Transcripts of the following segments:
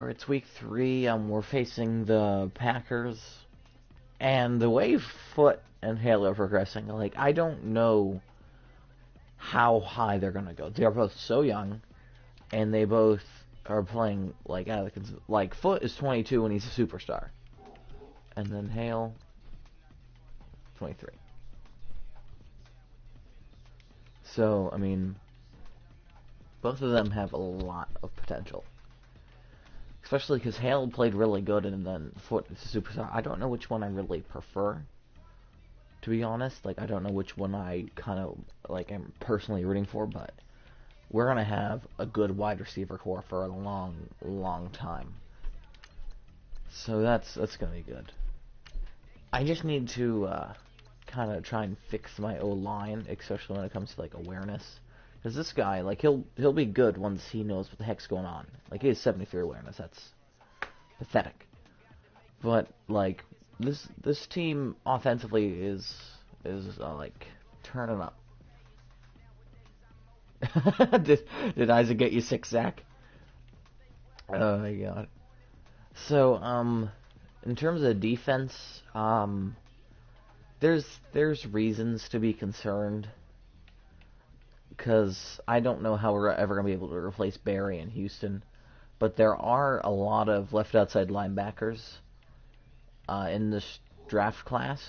It's week 3. We're facing the Packers, and the way Foot and Hale are progressing, like, I don't know how high they're gonna go. They're both so young, and they both are playing like like Foot is 22 and he's a superstar, and then Hale 23. So I mean, both of them have a lot of potential. Especially because Hale played really good and then Foot is a superstar. I don't know which one I really prefer, to be honest. Like, I don't know which one I kind of, like, am personally rooting for, but we're going to have a good wide receiver core for a long, long time. So that's going to be good. I just need to kind of try and fix my O-line, especially when it comes to, like, awareness. Because this guy, like, he'll be good once he knows what the heck's going on. Like, he has 73 awareness. That's pathetic. But, like, this team offensively is like, turning up. did Isaac get you 6, Zach? Oh, my God. So, in terms of defense, there's reasons to be concerned. Because I don't know how we're ever going to be able to replace Barry in Houston. But there are a lot of left outside linebackers in this draft class.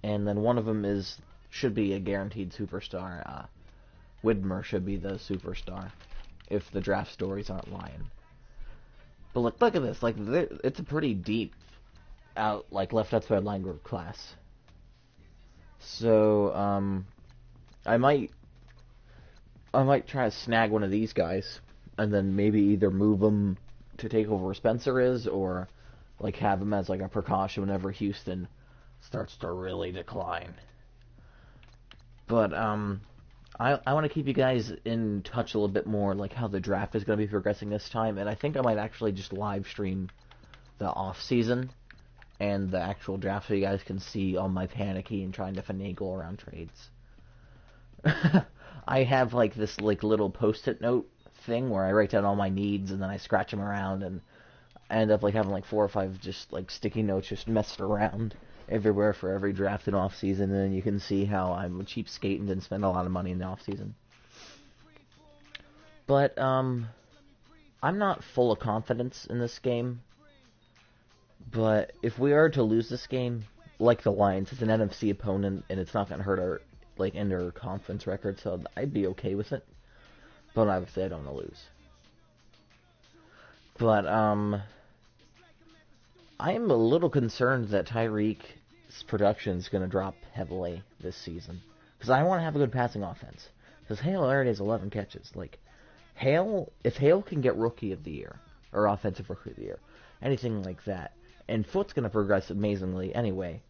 And then one of them should be a guaranteed superstar. Widmer should be the superstar if the draft stories aren't lying. But look at this. Like, it's a pretty deep left outside linebacker class. So, I might try to snag one of these guys, and then maybe either move them to take over where Spencer is, or like have him as like a precaution whenever Houston starts to really decline. But I want to keep you guys in touch a little bit more, like how the draft is going to be progressing this time, and I think I might actually just live stream the off season and the actual draft so you guys can see all my panicky and trying to finagle around trades. I have like this like little post-it note thing where I write down all my needs and then I scratch them around, and I end up like having like 4 or 5 just like sticky notes just messed around everywhere for every draft and off season, and then you can see how I'm a cheapskate and didn't spend a lot of money in the off season. But I'm not full of confidence in this game. But if we are to lose this game, like the Lions, it's an NFC opponent and it's not going to hurt our like inter-conference record, so I'd be okay with it. But obviously I don't want to lose. But I am a little concerned that Tyreek's production is going to drop heavily this season, because I want to have a good passing offense. Because Hale already has 11 catches. Like, if Hale can get Rookie of the Year, or Offensive Rookie of the Year, anything like that, and Foot's going to progress amazingly anyway.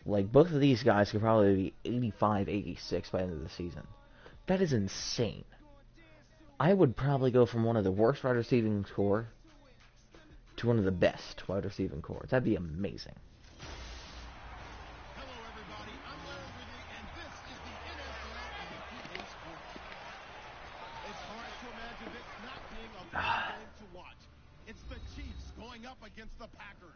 Like, both of these guys could probably be 85, 86 by the end of the season. That is insane. I would probably go from one of the worst wide receiving core to one of the best wide receiving cores. That'd be amazing. Hello, everybody. I'm Larry Ridley, and this is the NFL EA Sports. It's hard to imagine this not being a fun game to watch. It's the Chiefs going up against the Packers.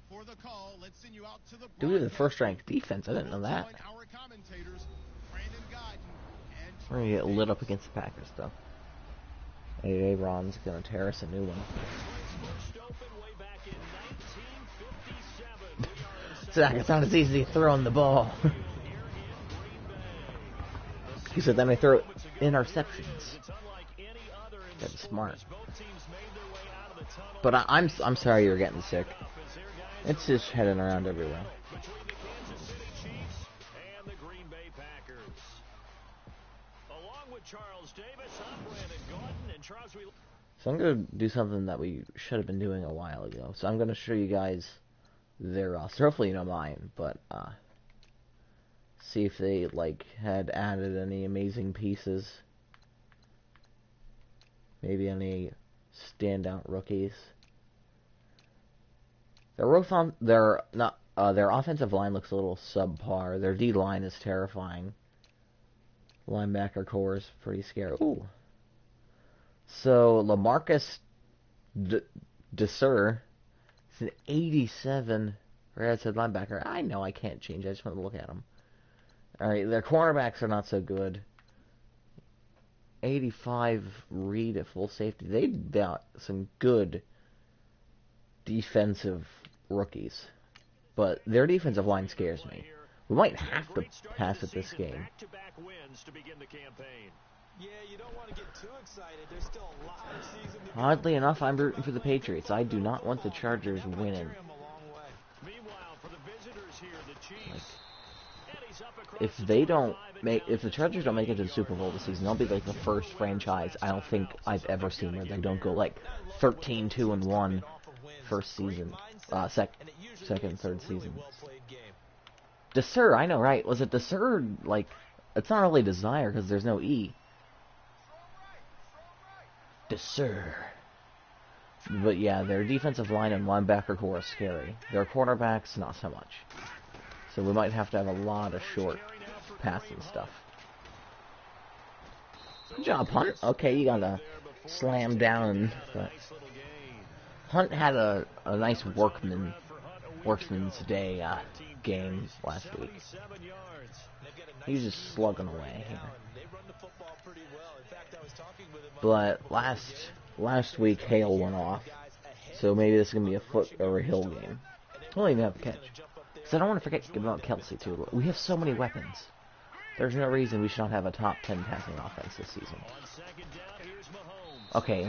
For the call, let's send you out to the Due to the first-ranked defense, I didn't know that. Our commentators, Brandon Guyton and We're going to get lit up against the Packers, though. Aaron's going to tear us a new one. Zach, it's not as easy throwing the ball. He said then I throw interceptions. That's smart. But I'm sorry you're getting sick. It's just heading around everywhere. So I'm going to do something that we should have been doing a while ago. So I'm going to show you guys their roster. Hopefully you know mine, but see if they like had added any amazing pieces. Maybe any standout rookies. Their offensive line looks a little subpar. Their D line is terrifying. Linebacker core is pretty scary. Ooh. So LaMarcus Desir is an 87 right outside linebacker. I know I can't change. I just want to look at him. All right, their cornerbacks are not so good. 85 Reed at full safety. They've got some good defensive rookies, but their defensive line scares me. We might have to pass at this game. Oddly enough, I'm rooting for the Patriots. I do not want the Chargers winning. Like, if the Chargers don't make it to the Super Bowl this season, they'll be like the first franchise I don't think I've ever seen where they don't go like 13-2-1 first season, second, third season. Desir, I know, right? Was it Desir? Like, it's not really Desire because there's no E. Desir. But yeah, their defensive line and linebacker core is scary. Their cornerbacks, not so much. So we might have to have a lot of short passing stuff. Good job, Hunt. Okay, you gotta slam down. But Hunt had a nice workman's day game last week. He was just slugging away here. But last week Hale went off, so maybe this is gonna be a foot or a Hill game. We'll even have a catch. Because I don't want to forget about Kelsey too. We have so many weapons. There's no reason we should not have a top 10 passing offense this season. Okay,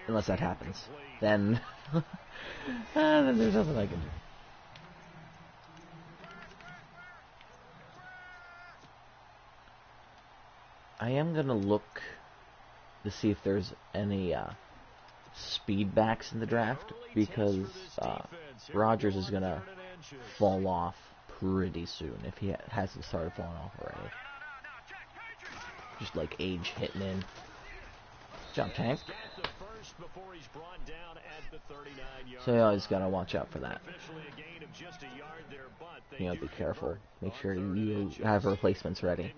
unless that happens, then then there's nothing I can do. I am gonna look to see if there's any speed backs in the draft, because Rodgers is gonna fall off pretty soon if he hasn't started falling off already. Just like age hitting in. Jump tank. So you always gotta watch out for that. You know, be careful. Make sure you have replacements ready.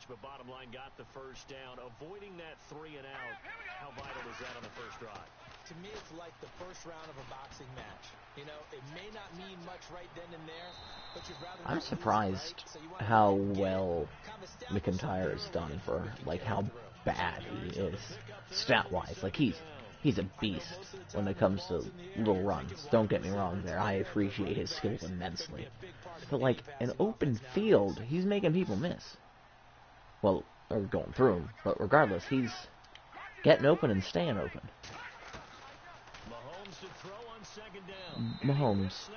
But bottom line got the first down. Avoiding that 3 and out. How vital is that on the first drive? To me, it's like the first round of a boxing match. You know, it may not mean much right then and there, but you'd rather. I'm surprised how well McIntyre is done for like how bad he is stat-wise. Like he's a beast when it comes to little runs. Don't get me wrong there. I appreciate his skills immensely. But like an open field, he's making people miss. Well, or going through him, but regardless, he's getting open and staying open. Mahomes,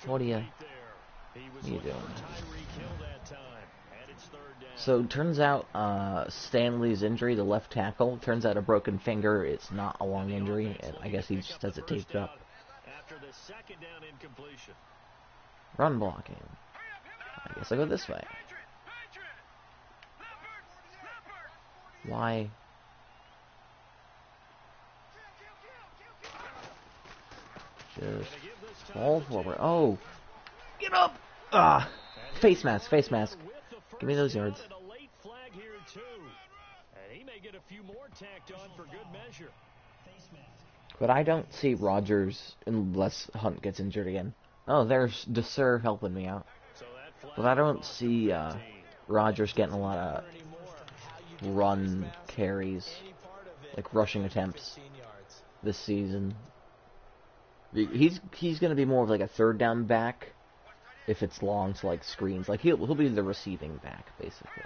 what are you doing? So, turns out, Stanley's injury, the left tackle, turns out a broken finger. It's not a long injury, and I guess he just has it taped up. Run blocking. I guess I go this way. Why? Just fall forward. Oh! Get up! Ah! Face mask, face mask. Give me those yards. But I don't see Rodgers unless Hunt gets injured again. Oh, there's Desir helping me out. But I don't see Rodgers getting a lot of run carries, like rushing attempts this season. He's going to be more of like a third down back if it's long to like screens. Like he'll be the receiving back basically.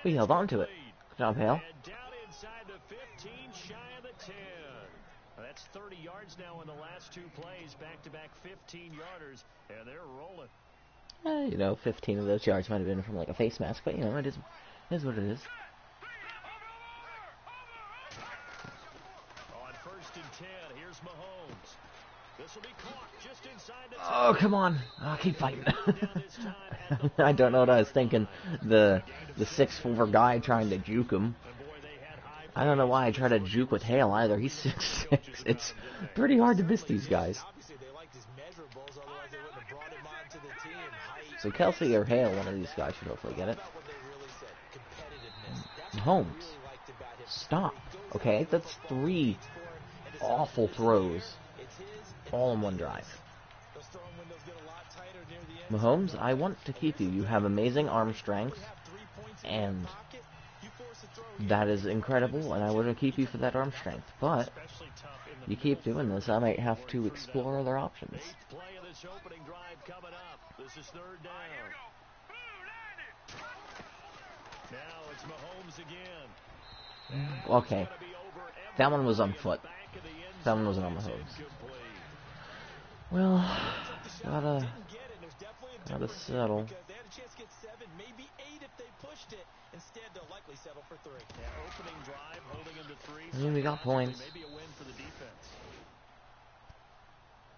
We held on to it. Good job, Hale. That's 30 yards now in the last 2 plays, back-to-back 15-yarders, and they're rolling. You know, 15 of those yards might have been from like a face mask, but you know, it is what it is. On 1st and 10, here's Mahomes. This will be caught just inside the oh, come on. Oh, keep fighting. I don't know what I was thinking. The 6'4" guy trying to juke him. I don't know why I try to juke with Hale either. He's 6'6". It's pretty hard to miss these guys. So Kelsey or Hale, one of these guys should hopefully get it. About what they really said, competitiveness. That's what I Mahomes, really liked about him. stop. He goes Okay, out, that's gets the ball, 3 waits for it, and decides awful to throws, it's his, and all in it's one his. drive. Those throwing windows get a lot tighter near the end Mahomes, zone. I want to keep you. You have amazing arm strength, You have 3 points in your and pocket, you force a throw here. that is incredible, and I want to keep you for that arm strength. But Especially tough in the you keep doing this, I might have to explore other options. 8th play of this opening drive coming up. This is 3rd down. Now it's Mahomes again. And that one's Okay, gonna be over that one was on everybody in the foot. back of the end That one zone. wasn't on It's Mahomes. incomplete. Well, Took the shot, gotta didn't get it. There's definitely a gotta difference here settle. because they had a chance to get 7, maybe 8 if they pushed it. Instead, they'll likely settle for 3. Yeah, opening drive, holding him to 3. I mean, we got points. Maybe a win for the defense.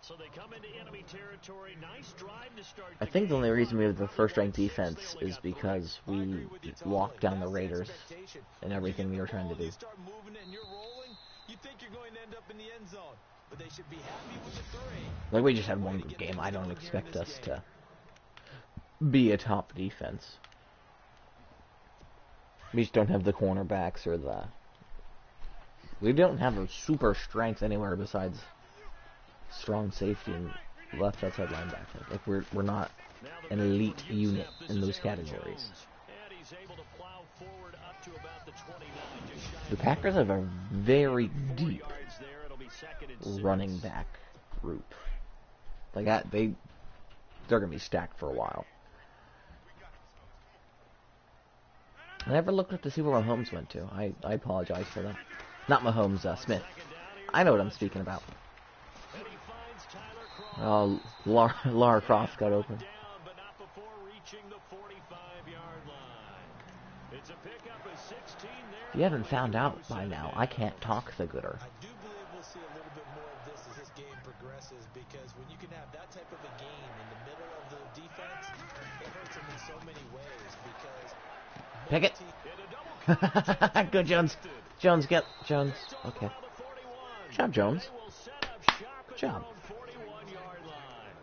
So they come into enemy territory. Nice drive to start. I think the only reason we have the first-ranked defense is because we locked down the Raiders and everything we were trying to do. You start moving it and you're rolling, you think you're going to end up in the end zone. But they should be happy with the 3. Like, we just had one good game. I don't expect us to be a top defense. We just don't have the cornerbacks or the... We don't have a super strength anywhere besides strong safety and left outside linebacker. Like, we're not an elite unit in those categories. And he's able to plow forward up to about the 29, just shy The of Packers have a very 4 deep yards there. It'll be 2nd and 6. running back group. Like that, they're gonna be stacked for a while. I never looked up to see where Mahomes went to. I apologize for that. Not Mahomes, Smith. I know what I'm speaking about. And he finds Tyler Croft. Oh, Lara Croft got open. Down, but not before reaching the 45-yard line. It's a pickup of 16 there. If you haven't found out by now, I can't talk the gooder. I do believe we'll see a little bit more of this as this game progresses because when you can have that type of a game in the middle of the defense, it hurts them in so many ways because Pick it. In a double coverage, Good, Jones. Jones, get Jones. Okay. around the 41. Good job, Jones. They will set up shop Good at job. their own 41-yard line.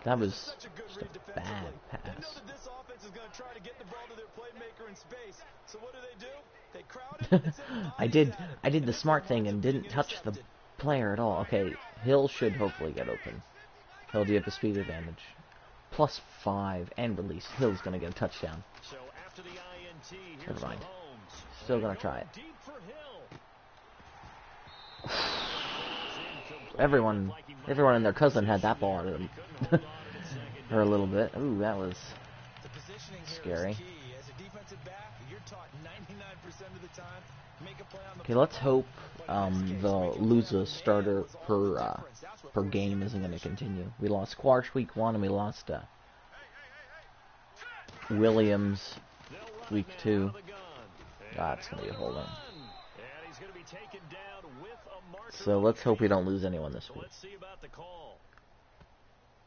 That was such a good just read a defensively. bad They know pass. that this offense is going to try to get the ball to their playmaker in space. So what do? They crowd it and send bodies at him. I did And the this smart one thing winds and up didn't getting touch the intercepted. player at all. Okay, Hill should hopefully get open. Hill, do you have the speed advantage? +5 and release. Hill's gonna get a touchdown. So after the INT, here's Never mind. Mahomes. Still gonna try it. Deep for Hill. Everyone and their cousin had that ball on them. For a little bit. Ooh, that was The positioning here scary. is key. As a defensive back, you're taught 99% of the time make a play on the Okay. Let's football. hope But in this case, the making a play lose on a the starter man was all the per difference. That's what per forced game the isn't going to possession. continue. We lost Quarsh week 1 and we lost Williams week 2. That's going to be a hold on. So let's hope we don't lose anyone this week. Let's see about the call.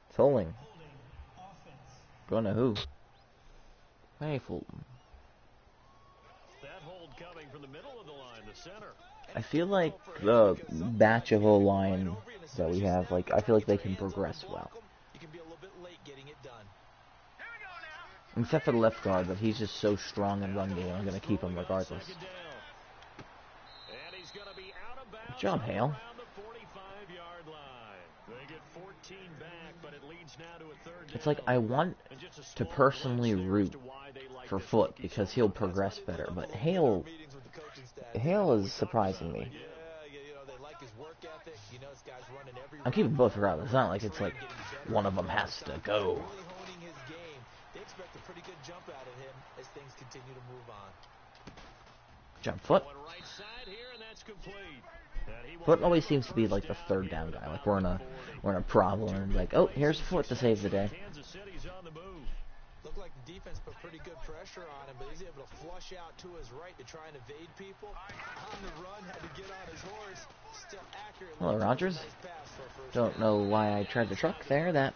It's holding. Going to who? Hey, Fulton. That hold coming from the middle of the line, the center. I feel like the batch of O-line that we have, like, I feel like they can progress well. You can be a little bit late getting it done. Except for the left guard, but he's just so strong in run game, I'm going to keep him regardless. Second down. And he's going to be out of bounds Good job, Hale. around the 45-yard line. They get 14 back, but it leads now to a 3rd down. It's like I want And just a to small personally glimpse there as root to why they like for this Foot rookie because so he'll much. progress better, but Hale is surprising me. You know, they like his work ethic. You know, this guy's running every I'm keeping both regardless. It's not like it's like one of them has to go. really honing his game. They expect a pretty good jump out of him as things continue to move on. Jump Foot. Going right side here, and that's complete. And he Foot will always have seems a to be first like the down 3rd here down at guy. about Like we're in a 40. problem and like, oh, here's Foot to save the day. Kansas City's on the move. Looked like the defense put pretty good pressure on him, but he's able to flush out to his right to try and evade people. On the run, had to get on his horse. Still accurately. Hello, Rogers. Nice pass for a first Don't down. know why I tried to truck there. That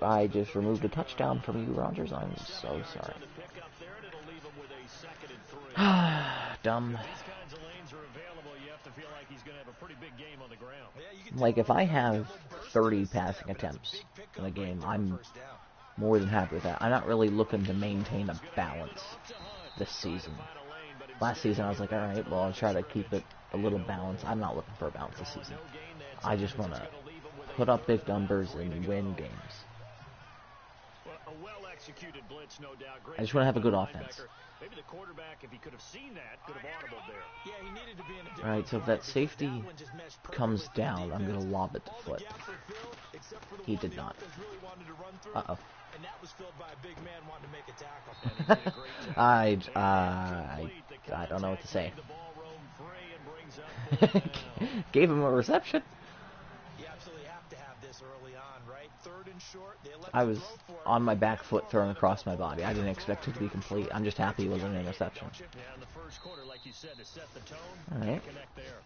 I just removed a touchdown from you, Rogers. I'm so sorry. On the pickup there, and it'll leave him with a 2nd and 3. Dumb. These kinds of lanes are available. You have to feel like he's going to have a pretty big game on the ground. Yeah, you can Like tell if I by the have double burst 30 to the center, passing but it's a attempts big pickup in a right game, there on I'm first down. more than happy with that. I'm not really looking to maintain a balance this season. Last season I was like, alright, well I'll try to keep it a little balanced. I'm not looking for a balance this season. I just want to put up big numbers and win games. I just want to have a good offense. Maybe the quarterback, if he could have seen that, could have audibled there. Yeah, he needed to be in a different Alright, so if that safety comes down, I'm going to lob it to Foot. He did not. Uh-oh. And that was filled by a big man wanting to make a tackle. I don't know what to say. Gave him a reception. You absolutely have to have this early on, right? Third and short. I was on my back foot throwing across my body. I didn't expect it to be complete. I'm just happy it wasn't an interception. Yeah, in the first quarter, like you said, to set the tone, alright. Connect there.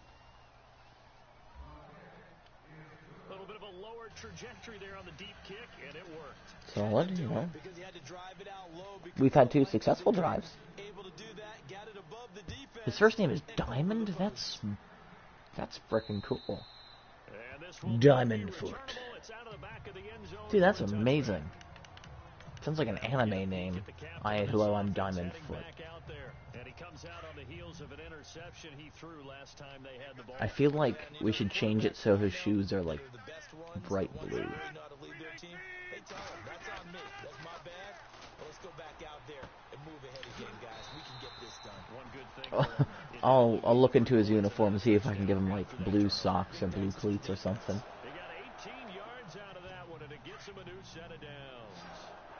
A little bit of a lower trajectory there on the deep kick, and it worked. Solid, you know. We've had 2 successful drives. His first name is Diamond? That's frickin' cool. Diamond Foot. Dude, that's amazing. Sounds like an anime name. Hello, I'm Diamond Foot. I feel like we should change it so his shoes are like bright blue. I'll look into his uniform and see if I can give him like blue socks or blue cleats or something.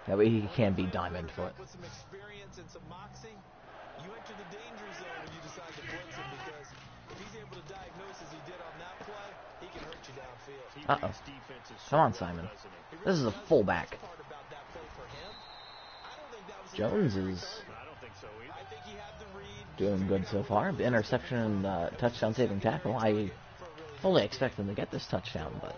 That way he can be Diamond Foot. You enter the danger zone when you decide to blitz him, because if he's able to diagnose as he did on that play, he can hurt you downfield. Uh-oh. Come on, Simon. This is a fullback. Jones is doing good so far. The interception and touchdown saving tackle. I fully expect them to get this touchdown, but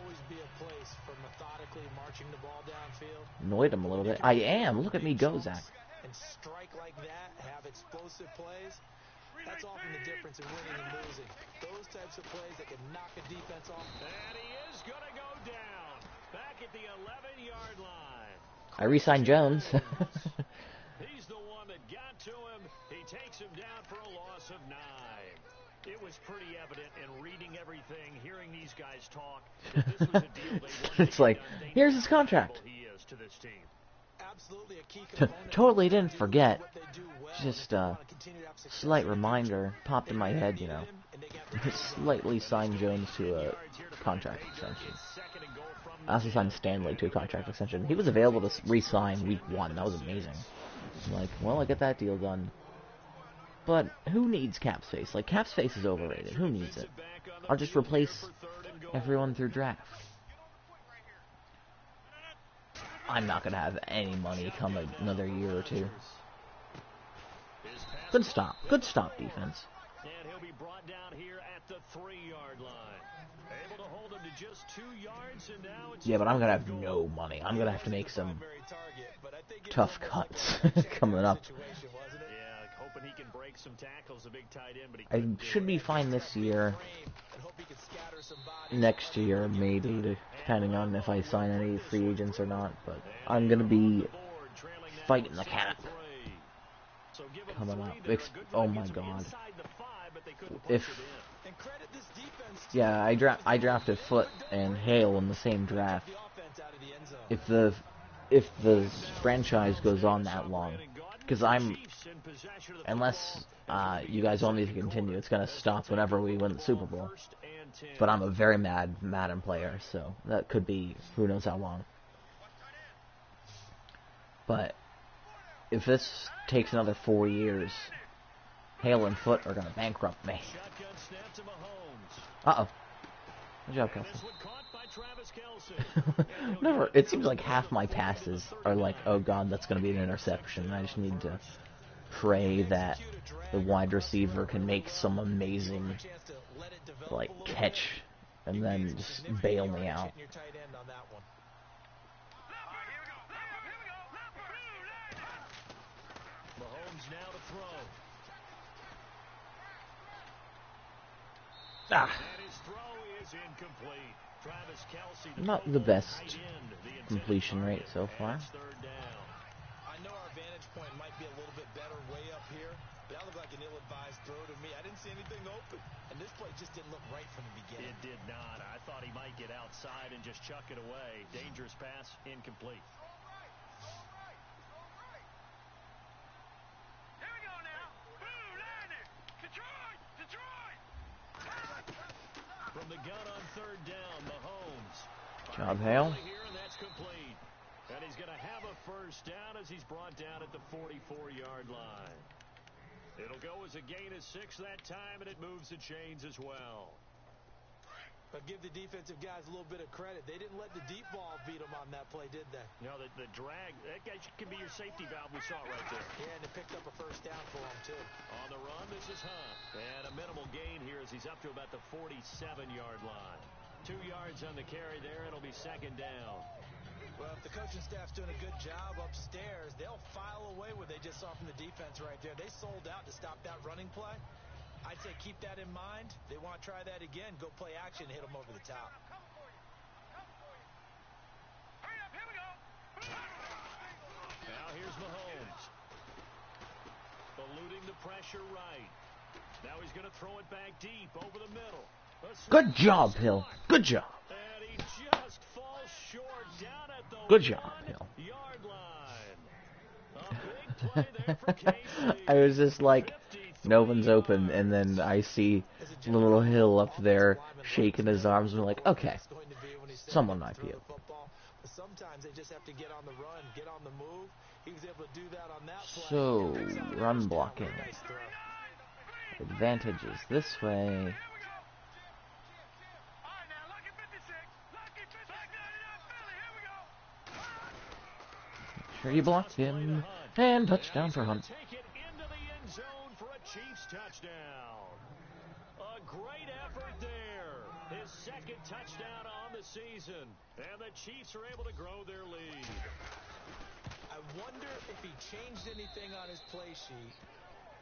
annoyed him a little bit. I am. Look at me go, Zach. And strike like that, have explosive plays, that's often the difference in winning and losing. Those types of plays that can knock a defense off. And he is going to go down, back at the 11-yard line. I re-signed Jones. He's the one that got to him. He takes him down for a loss of 9. It was pretty evident in reading everything, hearing these guys talk, that this was a deal they wanted It's like, here's his contract. He is to this team. Absolutely a key component. Totally didn't forget. Just a slight reminder popped in my head, you know. Slightly signed Jones to a contract extension. I also signed Stanley to a contract extension. He was available to re-sign week 1. That was amazing. I'm like, well, I get that deal done. But who needs cap space? Like, cap space is overrated. Who needs it? I'll just replace everyone through draft. I'm not going to have any money come another year or 2. Good stop. Good stop, defense. And he'll be brought down here at the 3-yard line. Able to hold him to just 2 yards, and now it's... Yeah, but I'm going to have no money. I'm going to have to make some tough cuts coming up. Hoping he can break some tackles, a big tight end, but he I should be fine this year. Next year, maybe, depending on if I sign any free agents or not. But I'm going to be fighting the cap coming up. Oh my god. Yeah, I drafted Foot and Hale in the same draft. If the franchise goes on that long, because unless you guys want me to continue, it's gonna stop whenever we win the Super Bowl. But I'm a very mad Madden player, so that could be who knows how long. But if this takes another 4 years, Hale and Foot are gonna bankrupt me. Uh-oh. Good job, Kelsey. Never. It seems like half my passes are like, oh god, that's going to be an interception. I just need to pray that the wide receiver can make some amazing, like, catch and then just bail me out. Mahomes now to throw. Ah, And his throw is incomplete. Travis Kelce, not the best completion rate so far. It's third down. I know our vantage point might be a little bit better way up here, but that looked like an ill-advised throw to me. I didn't see anything open, and this play just didn't look right from the beginning. It did not. I thought he might get outside and just chuck it away. Dangerous pass, incomplete. From the gun on third down, Mahomes. Job, Hale. Here, and that's complete. And he's going to have a first down as he's brought down at the 44-yard line. It'll go as a gain of 6 that time, and it moves the chains as well. But give the defensive guys a little bit of credit. They didn't let the deep ball beat them on that play, did they? No, the drag, that guy can be your safety valve. We saw it right there. Yeah, and it picked up a first down for them, too. On the run, this is Hunt. And a minimal gain here as he's up to about the 47-yard line. 2 yards on the carry there. It'll be second down. Well, if the coaching staff's doing a good job upstairs, they'll file away what they just saw from the defense right there. They sold out to stop that running play. I'd say keep that in mind. They want to try that again. Go play action, hit them over the top. Now here's Mahomes. Eluding the pressure right. Now he's going to throw it back deep over the middle. Good job, Hill. Good job. And he just falls short down at the Good job, Hill. 1-yard line. A big play there for KC. I was just like, no one's open, and then I see little Hill up there shaking his arms, and I'm like, okay, someone might be open. Sometimes they just have to get on the run, get on the move. He was able to do that on that play. So, run blocking. Advantage is this way. Sure, you blocked him. And touchdown for Hunt. Take it into the end zone for a Chiefs touchdown. A great effort there. His second touchdown on the season. And the Chiefs are able to grow their lead. I wonder if he changed anything on his play sheet,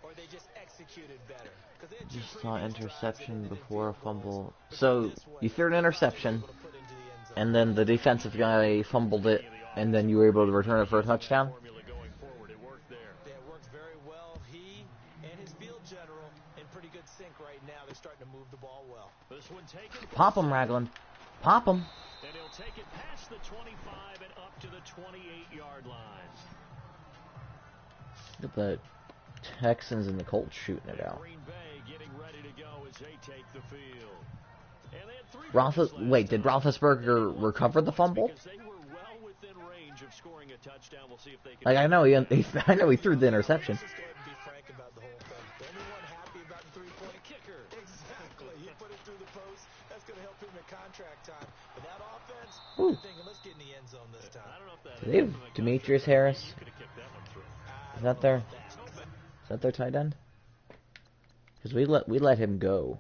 or they just executed better. They had Just two saw previous drives interception that ended in before a field goals. fumble. But So, this one, you threw an interception, able to put into the end zone. and then the defensive guy fumbled it, and then you were able to return it for a touchdown? Formula going forward. It worked there. Yeah, it works very well. He and his field general in pretty good sync right now. They're starting to move the ball well. This one taken. Pop him, Ragland. Pop him. And he'll take it past the 25 and up to the 28-yard line. Look at the Texans and the Colts shooting it out. Green Bay getting ready to go as they take the field. And they had 3 Wait, did Roethlisberger recover the fumble? because they were well within range of scoring a touchdown. We'll see if they can. Like, I know he threw the interception. Let's just go ahead and be frank about the whole thing. The only one happy about the three-point kicker. Exactly. He put it through the post. That's going to help him in contract time. But that offense, Ooh. I'm thinking, let's get in the end zone this time. I don't know if that Do they have Demetrius Harris? You could have kicked that one through. Is that their tight end? Because we let him go.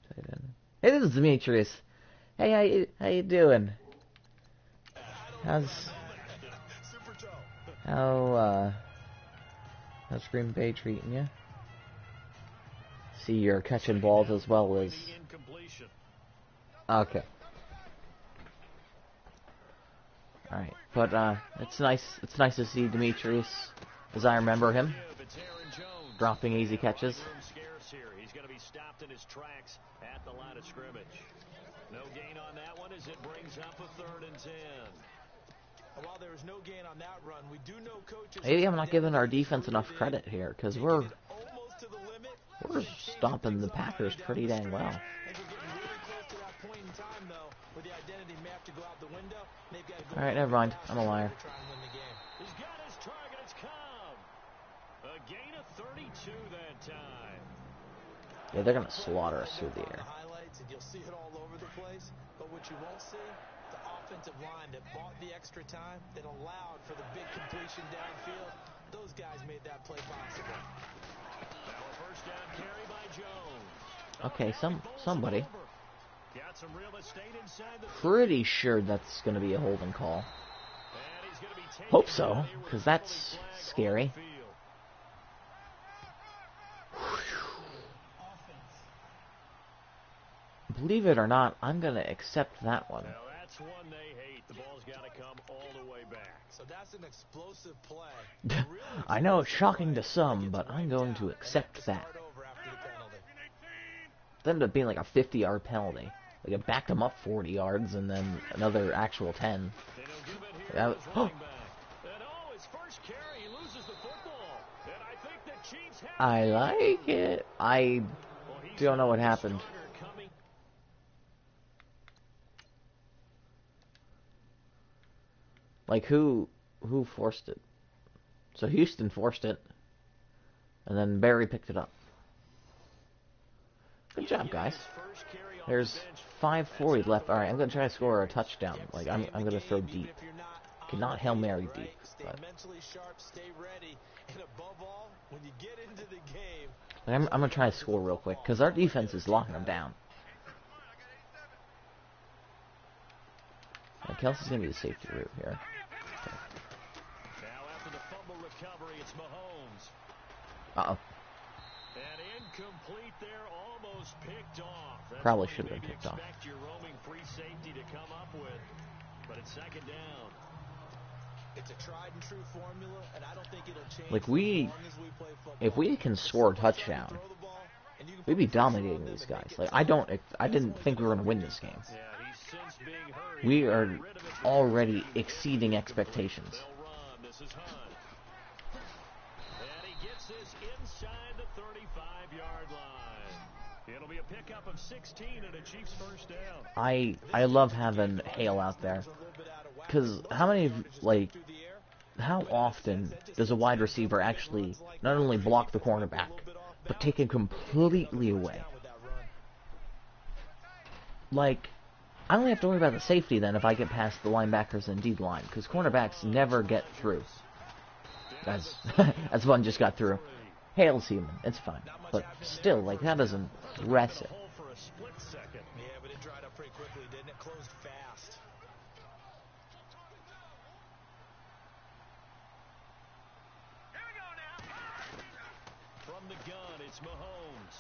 Tight end. Hey, this is Demetrius. Hey, how you doing? How's Green Bay treating you? See, you're catching balls as well as. Incompletion. Okay. Alright, but it's nice to see Demetrius as I remember him, It's Aaron Jones. dropping easy catches. Room scarce here. He's going to be stopped in his tracks at the line of scrimmage. No gain on that one as it brings up a 3rd and 10. And while there was no gain on that run, we do know coaches. Maybe I'm not giving our defense enough credit here, because we're Almost to the limit. stopping the Packers pretty dang well. And we're getting really close to that point in time, though, where the identity map to go out the window. They've got to go. Alright, never mind. I'm a liar. To try and win the game. He's got his target. It's come. A gain of 32 that time. Yeah, they're gonna slaughter us through the air. Highlights, and you'll see it all over the place. But what you won't see, the offensive line that bought the extra time, that allowed for the big completion downfield. Those guys made that play possible. Now a first down carry by Jones. Okay, somebody. Got some real estate inside the. Pretty sure that's gonna be a holding call. And he's going to be take Hope it so, down here with because a that's penalty flag on scary. the field. Believe it or not, I'm gonna accept that one. Now that's one they hate. The ball's got to come all the way back. So that's an explosive play. I know it's shocking to some, but I'm going to accept that. Start over after the penalty. It ended up being like a 50-yard penalty. Like it backed him up 40 yards and then another actual 10. They don't give it here That to was- his running back. And his first carry, he loses the football. And I think the Chiefs have I like it. I Well, he's don't know what the happened. starter coming. Like who forced it? So Houston forced it, and then Barry picked it up. Good job, guys. First carry on There's the bench. 5:40 left. All right, I'm gonna try to score a touchdown. Like I'm gonna throw deep. Okay, not Hail Mary deep, Stay but mentally sharp, stay ready, and above all, when you get into the game, like, I'm gonna try to score real quick because our defense is locking them down. Like, Kelsey's gonna be the safety route here. Now after the fumble recovery, it's Mahomes. Uh-oh. And incomplete there, almost picked off. That's Probably what you should have been maybe picked off. expect your roaming free safety to come up with. But it's second down. it's a tried and true formula, and I don't think it'll change. Like, as we- long as we play football. If we can score a touchdown, Throw the ball, and you can we'd be put the pressure dominating on them these and make guys. it Like tough. I didn't think we were gonna win this game. Yeah, he's since being hurried. We are Rid of it before already the game. exceeding expectations. They'll run. This is Hunt. And he gets this inside the 35-yard line. It'll be a pickup of 16 and a Chiefs first down. I love having Hale out there, because how many like how often does a wide receiver actually not only block the cornerback but take him completely away? Like, I only have to worry about the safety then if I get past the linebackers and D line, because cornerbacks never get through. As as one just got through. Hale's human, it's fine, but still, like, that doesn't rest it. Hole for a split second. Yeah, but it dried up pretty quickly, didn't it? Closed fast. From the gun, it's Mahomes.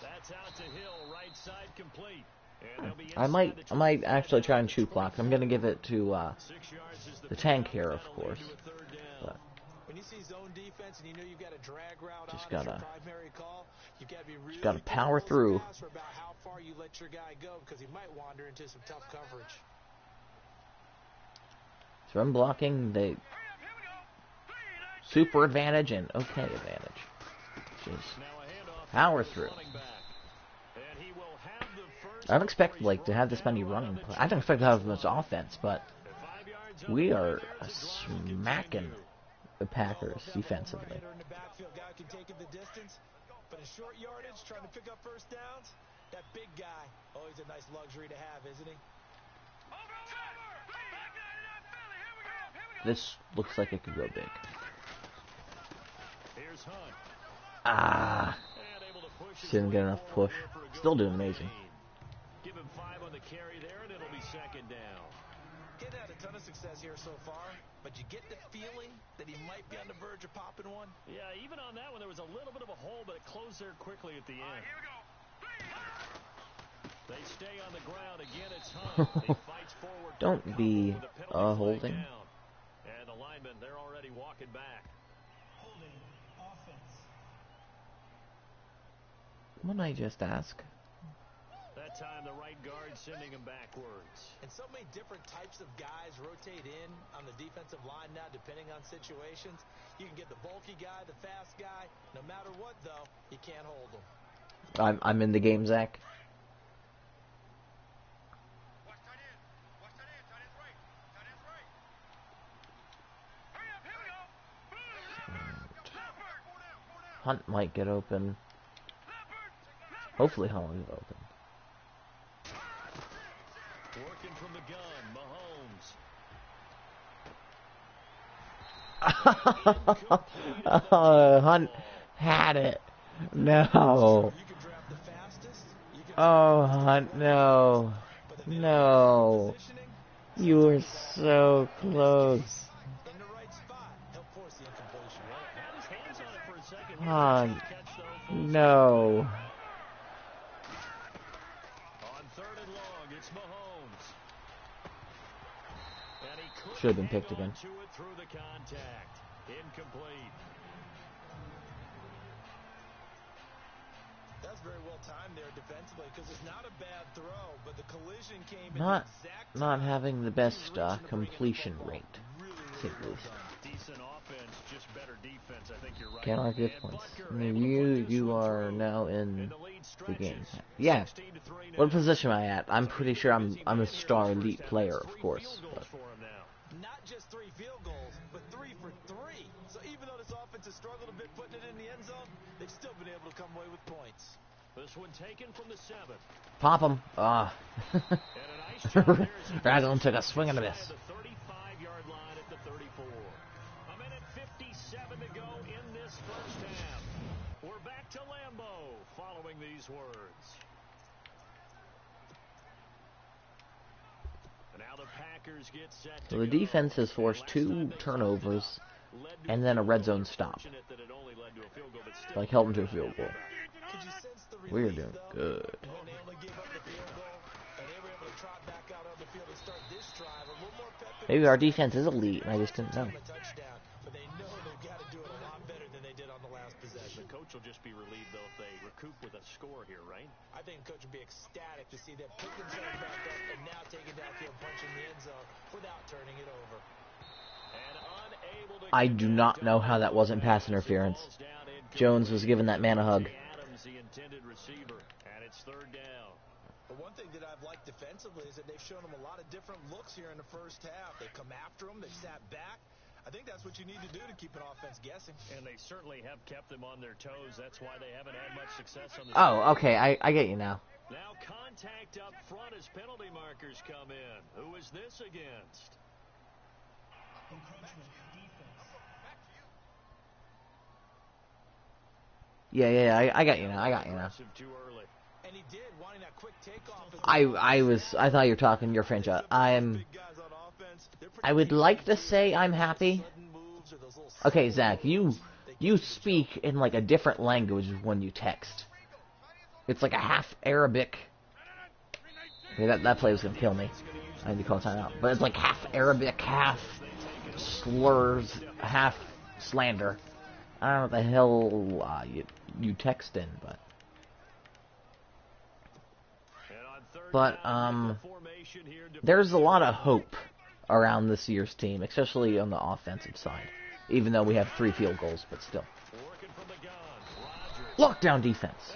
That's out to Hill, right side complete. And they'll be I inside the might 25 actually try and yards. shoot block. I'm gonna give it to 6 yards is the tank pickup. here, of That'll lead course. to a third down. But When you see zone defense and you know you've got a drag route Just on as your gotta- primary call, you've got to be really gotta power careful through. as a passer about how far you let your guy go because he might wander into some tough coverage. so I'm blocking the super advantage and okay advantage. Jeez. Now a handoff Power to the through. running back. And he will have the first I don't expect before like he's to have this brought many down running on the play. I don't expect to have much offense, but At 5 yards up we the are way, there's the drive will smacking continue. the Packers Almost have a defensively. home run hitter in the backfield, guy who can take it the distance, but in short yardage, trying to pick up first downs, that big guy, always a nice luxury to have, isn't he? This looks like it could go big. Here's Hunt. Ah, And able to push his didn't way get enough forward push. here for a Still good doing amazing. gain. Give him 5 on the carry there, and it'll be second down. He hasn't had a ton of success here so far, but you get the feeling that he might be on the verge of popping one. Yeah, even on that one, there was a little bit of a hole, but it closed there quickly at the end. They stay on the ground. Again, it's Hunt. He fights forward. for Don't a couple be, with a penalty flag holding. down. And the linemen, they're already walking back. What did I just ask? That time, the right guard sending him backwards. And so many different types of guys rotate in on the defensive line now, depending on situations. You can get the bulky guy, the fast guy. No matter what, though, you can't hold them. I'm in the game, Zach. Hunt might get open. Hopefully Hunt will get open. Working from the gun, Mahomes. Hunt had it. No. You can draft the fastest. You can Oh, Hunt, no. No. positioning. You were so close. In the right spot. He'll force the incompletion. Had his hands on it for a second. Oh, Catch, though, falls no. on 3rd and long, it's Mahomes. And he couldn't Should have been hang picked again. on to it through the contact. Incomplete. That's very well timed there defensively because it's not a bad throw, but the collision came in Not the exact not time having the he was best reaching to bring in the completion football. rate, Really, to say really the well least. done. Decent offense, just better defense. I think you're right. Can't argue And points. Butker I mean, able to put this you one are through. now And in the lead the game. stretches. Yeah. 16-3 now. What position am I at? I'm pretty sure I'm a star elite player, of Three course. field But goals for him now. Not just 3 field goals, but 3 for 3. So even though this offense has struggled a bit putting it in the end zone, they've still been able to come away with points. This one taken from the 7. pop him. Ah. And a nice job there as he Raglan gets took a inside swing and a the miss. 35-yard line at the 34. A minute 57 to go in this first half. We're back to Lambeau following these words. And now the Packers get set to So the go. defense has forced Last 2 time they turnovers led to and then a field red goal. zone stop. Fortunate that it only led to a field goal, but still Like held them to a field goal. Could you sense the relief, We're doing though, good. when they only gave up the field goal, and they were able to trot back out on the field and start this drive a little more pep in Maybe their our defense is elite, and I just didn't know. a touchdown, but they know they've got to do it a lot better than they did on the last possession. The coach will just be relieved, though, if they recoup with a score here, right? I think the coach would be ecstatic to see them pick themselves back up and now take it downfield, punching the end zone without turning it over. And unable to I get do that not know done how that wasn't pass as it interference. falls down incomplete. Jones was giving that man a hug. Adams, the intended receiver, and it's 3rd down. But one thing that I've liked defensively is that they've shown them a lot of different looks here in the first half. They've come after them. They've sat back. I think that's what you need to do to keep an offense guessing. And they certainly have kept them on their toes. That's why they haven't had much success on the Oh, okay, I get you now. Now contact up front as penalty markers come in. Who is this against? Yeah, I got you now. Aggressive too early. And he did, wanting that quick takeoff. I thought you were talking your franchise. I would like to say I'm happy. Okay, Zach, you speak in like a different language when you text. It's like a half Arabic. Okay, that play was gonna kill me. I had to call timeout. But it's like half Arabic, half slurs, half slander. I don't know what the hell you text in, but. But there's a lot of hope around this year's team, especially on the offensive side. Even though we have 3 field goals, but still. Lockdown defense.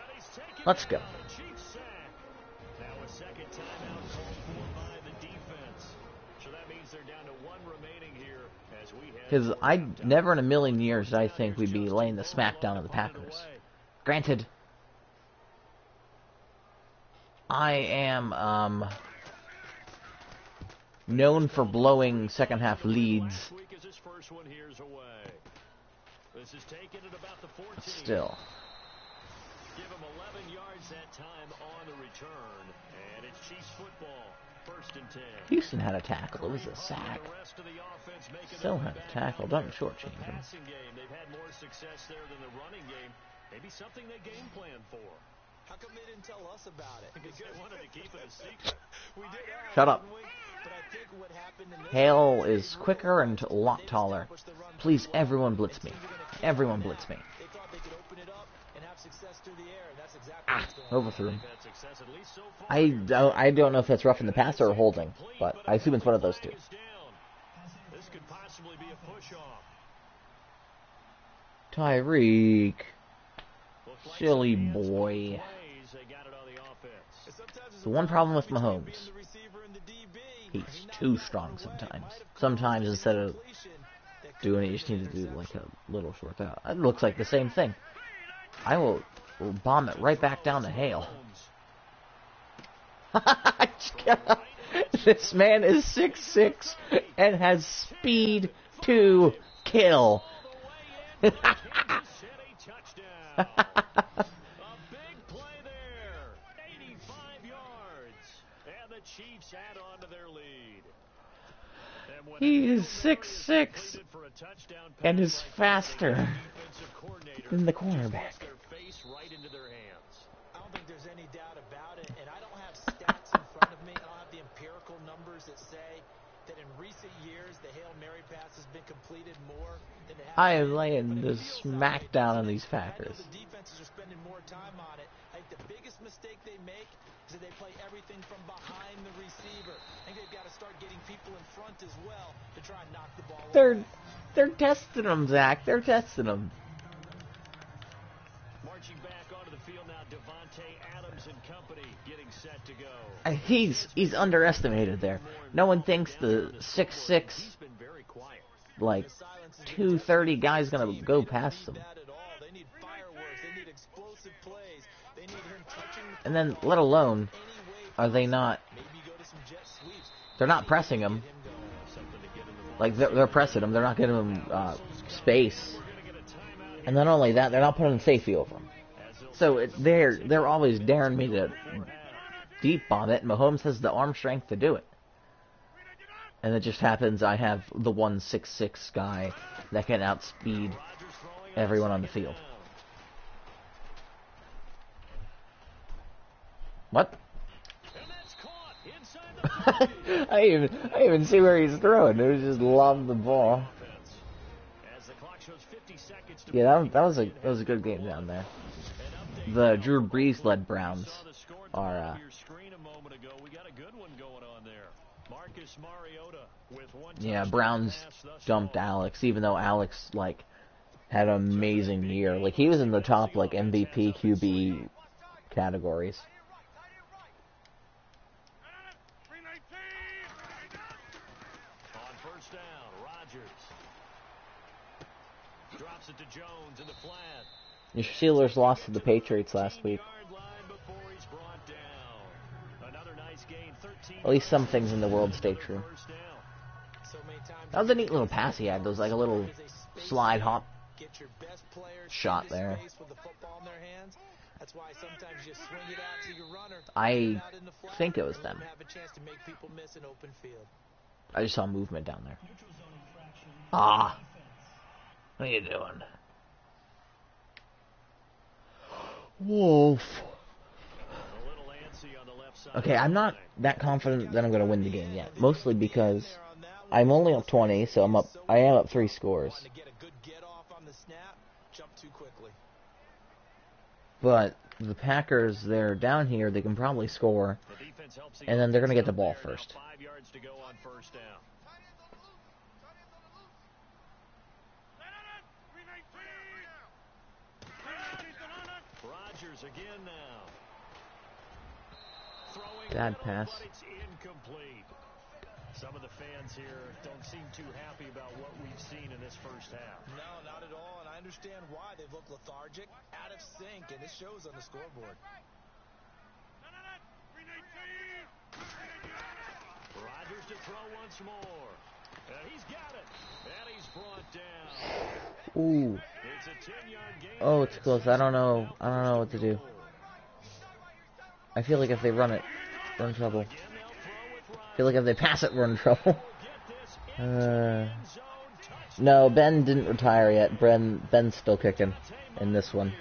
Let's go. Because I never in a million years did I think we'd be laying the smackdown of the Packers. Granted, I am known for blowing second half leads. Still. Give him 11 yards that time on the return, and it's Chiefs football. 1st and 10. Houston had a tackle. It was a sack. Still had a tackle. Don't shortchange him. They've had more success there than the running game. Maybe something they game plan for. How come they didn't tell us about it? Because they wanted to keep it a secret. We did ask, Shut up. didn't we? But I think what happened in this Hale is quicker and a lot taller. Please, everyone blitz me. Everyone blitz me. they thought they could open it up and have success through the air, and that's exactly Ah, what's going on. overthrew him. Had success at least so far. I don't know if that's roughing the passer or holding, but I assume it's one of those two. This could possibly be a push-off. Tyreek. Looked like Silly some hands, boy. plays, they got it on the offense. Sometimes it's The one problem with between Mahomes, being the receiver and the DB. he's too strong sometimes. Sometimes instead of doing it, you just need to do like a little short out. It looks like the same thing. I will bomb it right back down to Hale. This man is 6'6" and has speed to kill. A big play there. 85 yards. And the Chiefs add on to their lead. He is 6'6" and is faster than the cornerback. I don't think there's any doubt about it, and I don't have stats in front of me. I don't have the empirical numbers that say that in recent years the Hail Mary pass has been completed more than it has. I am laying the smackdown on these I know Packers. the defenses are spending more time on it. I think the biggest mistake they make is that they play everything from behind the receiver. I think they've got to start getting people in front as well to try and knock the ball away. They're testing him, Zach. They're testing him. Marching back onto the field now, Devontae Adams and company getting set to go. He's underestimated there. No one thinks the 6'6", He's been very quiet. like 230 guy's gonna go past him. They need fireworks. They need explosive plays. They need him touching the And then, let alone, are they not? maybe go to some jet sweeps. They're not pressing him. Him going. Something to get in the ball. Like they're pressing him. They're not giving him space. And not only that, they're not putting safety over him. So they're always daring me to deep bomb it. And Mahomes has the arm strength to do it. And it just happens I have the 1'6" guy that can outspeed everyone on the field. What? And that's caught inside the I even see where he's throwing. It was just lob the ball. As the clock shows 50 seconds to Yeah, that was a good game down there. The Drew Brees led Browns are your screen a moment ago. We got a good one going on there. Marcus Mariota with one yeah, touchdown Browns pass thus dumped far. Alex, even though Alex like had an amazing year. Like he was in the top like MVP QB categories. On first down, Rodgers drops it to Jones in the flat. The Steelers lost to the Patriots last week. 15-yard line before he's brought down. Another nice gain, 13. At least some things in the world stay true. First down. So many times That was a neat little pass he had. There was like a little slide hop get your best players shot into there. space with the football in their hands. That's why sometimes you swing it out to your runner. I out in the flat, think it was let them. Have a chance to make people miss an open field. I just saw movement down there. Ah. What are you doing? Wolf. A little antsy on the left side. Okay, I'm not that confident that I'm going to win the game yet. Mostly because I'm only up 20, so I am up 3 scores. Wanting to get a good get off on the snap, jump too quickly. But the Packers, they're down here. They can probably score. The defense helps And then they're gonna get the offense ball out there. first. Now 5 yards to go on first down. Rodgers again now. Throwing Bad middle, pass. but it's incomplete. Some of the fans here don't seem too happy about what we've seen in this first half. No, not at all, and I understand why. They've looked lethargic, out of sync, and it shows on the scoreboard. Rodgers to throw once more. And he's got it. And he's brought down. Ooh. It's a 10-yard gain. Oh, it's close. I don't know what to do. I feel like if they run it, we're in trouble. Again, they'll throw with Rodgers. I feel like if they pass it, we're in trouble. Get this into the end zone. Touchdown. No, Ben didn't retire yet. Ben's still kicking in this one. In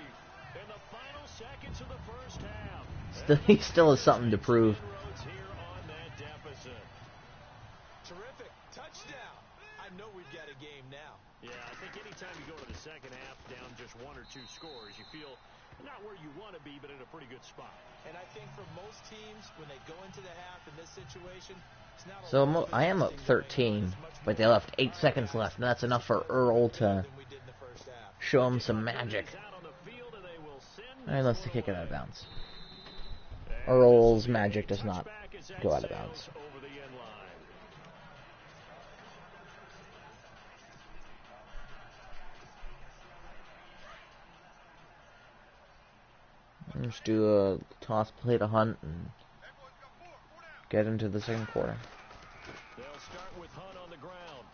the final seconds of the first half. He still has something to prove. Inroads here on that deficit. Terrific. Touchdown. I know we've got a game now. Yeah, I think anytime you go to the second half down just 1 or 2 scores, you feel not where you want to be, but in a pretty good spot. And I think for most teams, when they go into the half in this situation, it's not a So lot of I am up adjusting going on. 13, It's much but they left 8 seconds left, and that's enough for Earl to than we did in the first half. show him some magic. He's out on the field, and they will send Alright, this let's one kick it out of away. bounds. And Earl's this will be magic a does not touchback as that go out of sails bounds. over the end line. Let's do a toss, play to Hunt, and get into the second quarter. They'll start with Hunt on the ground.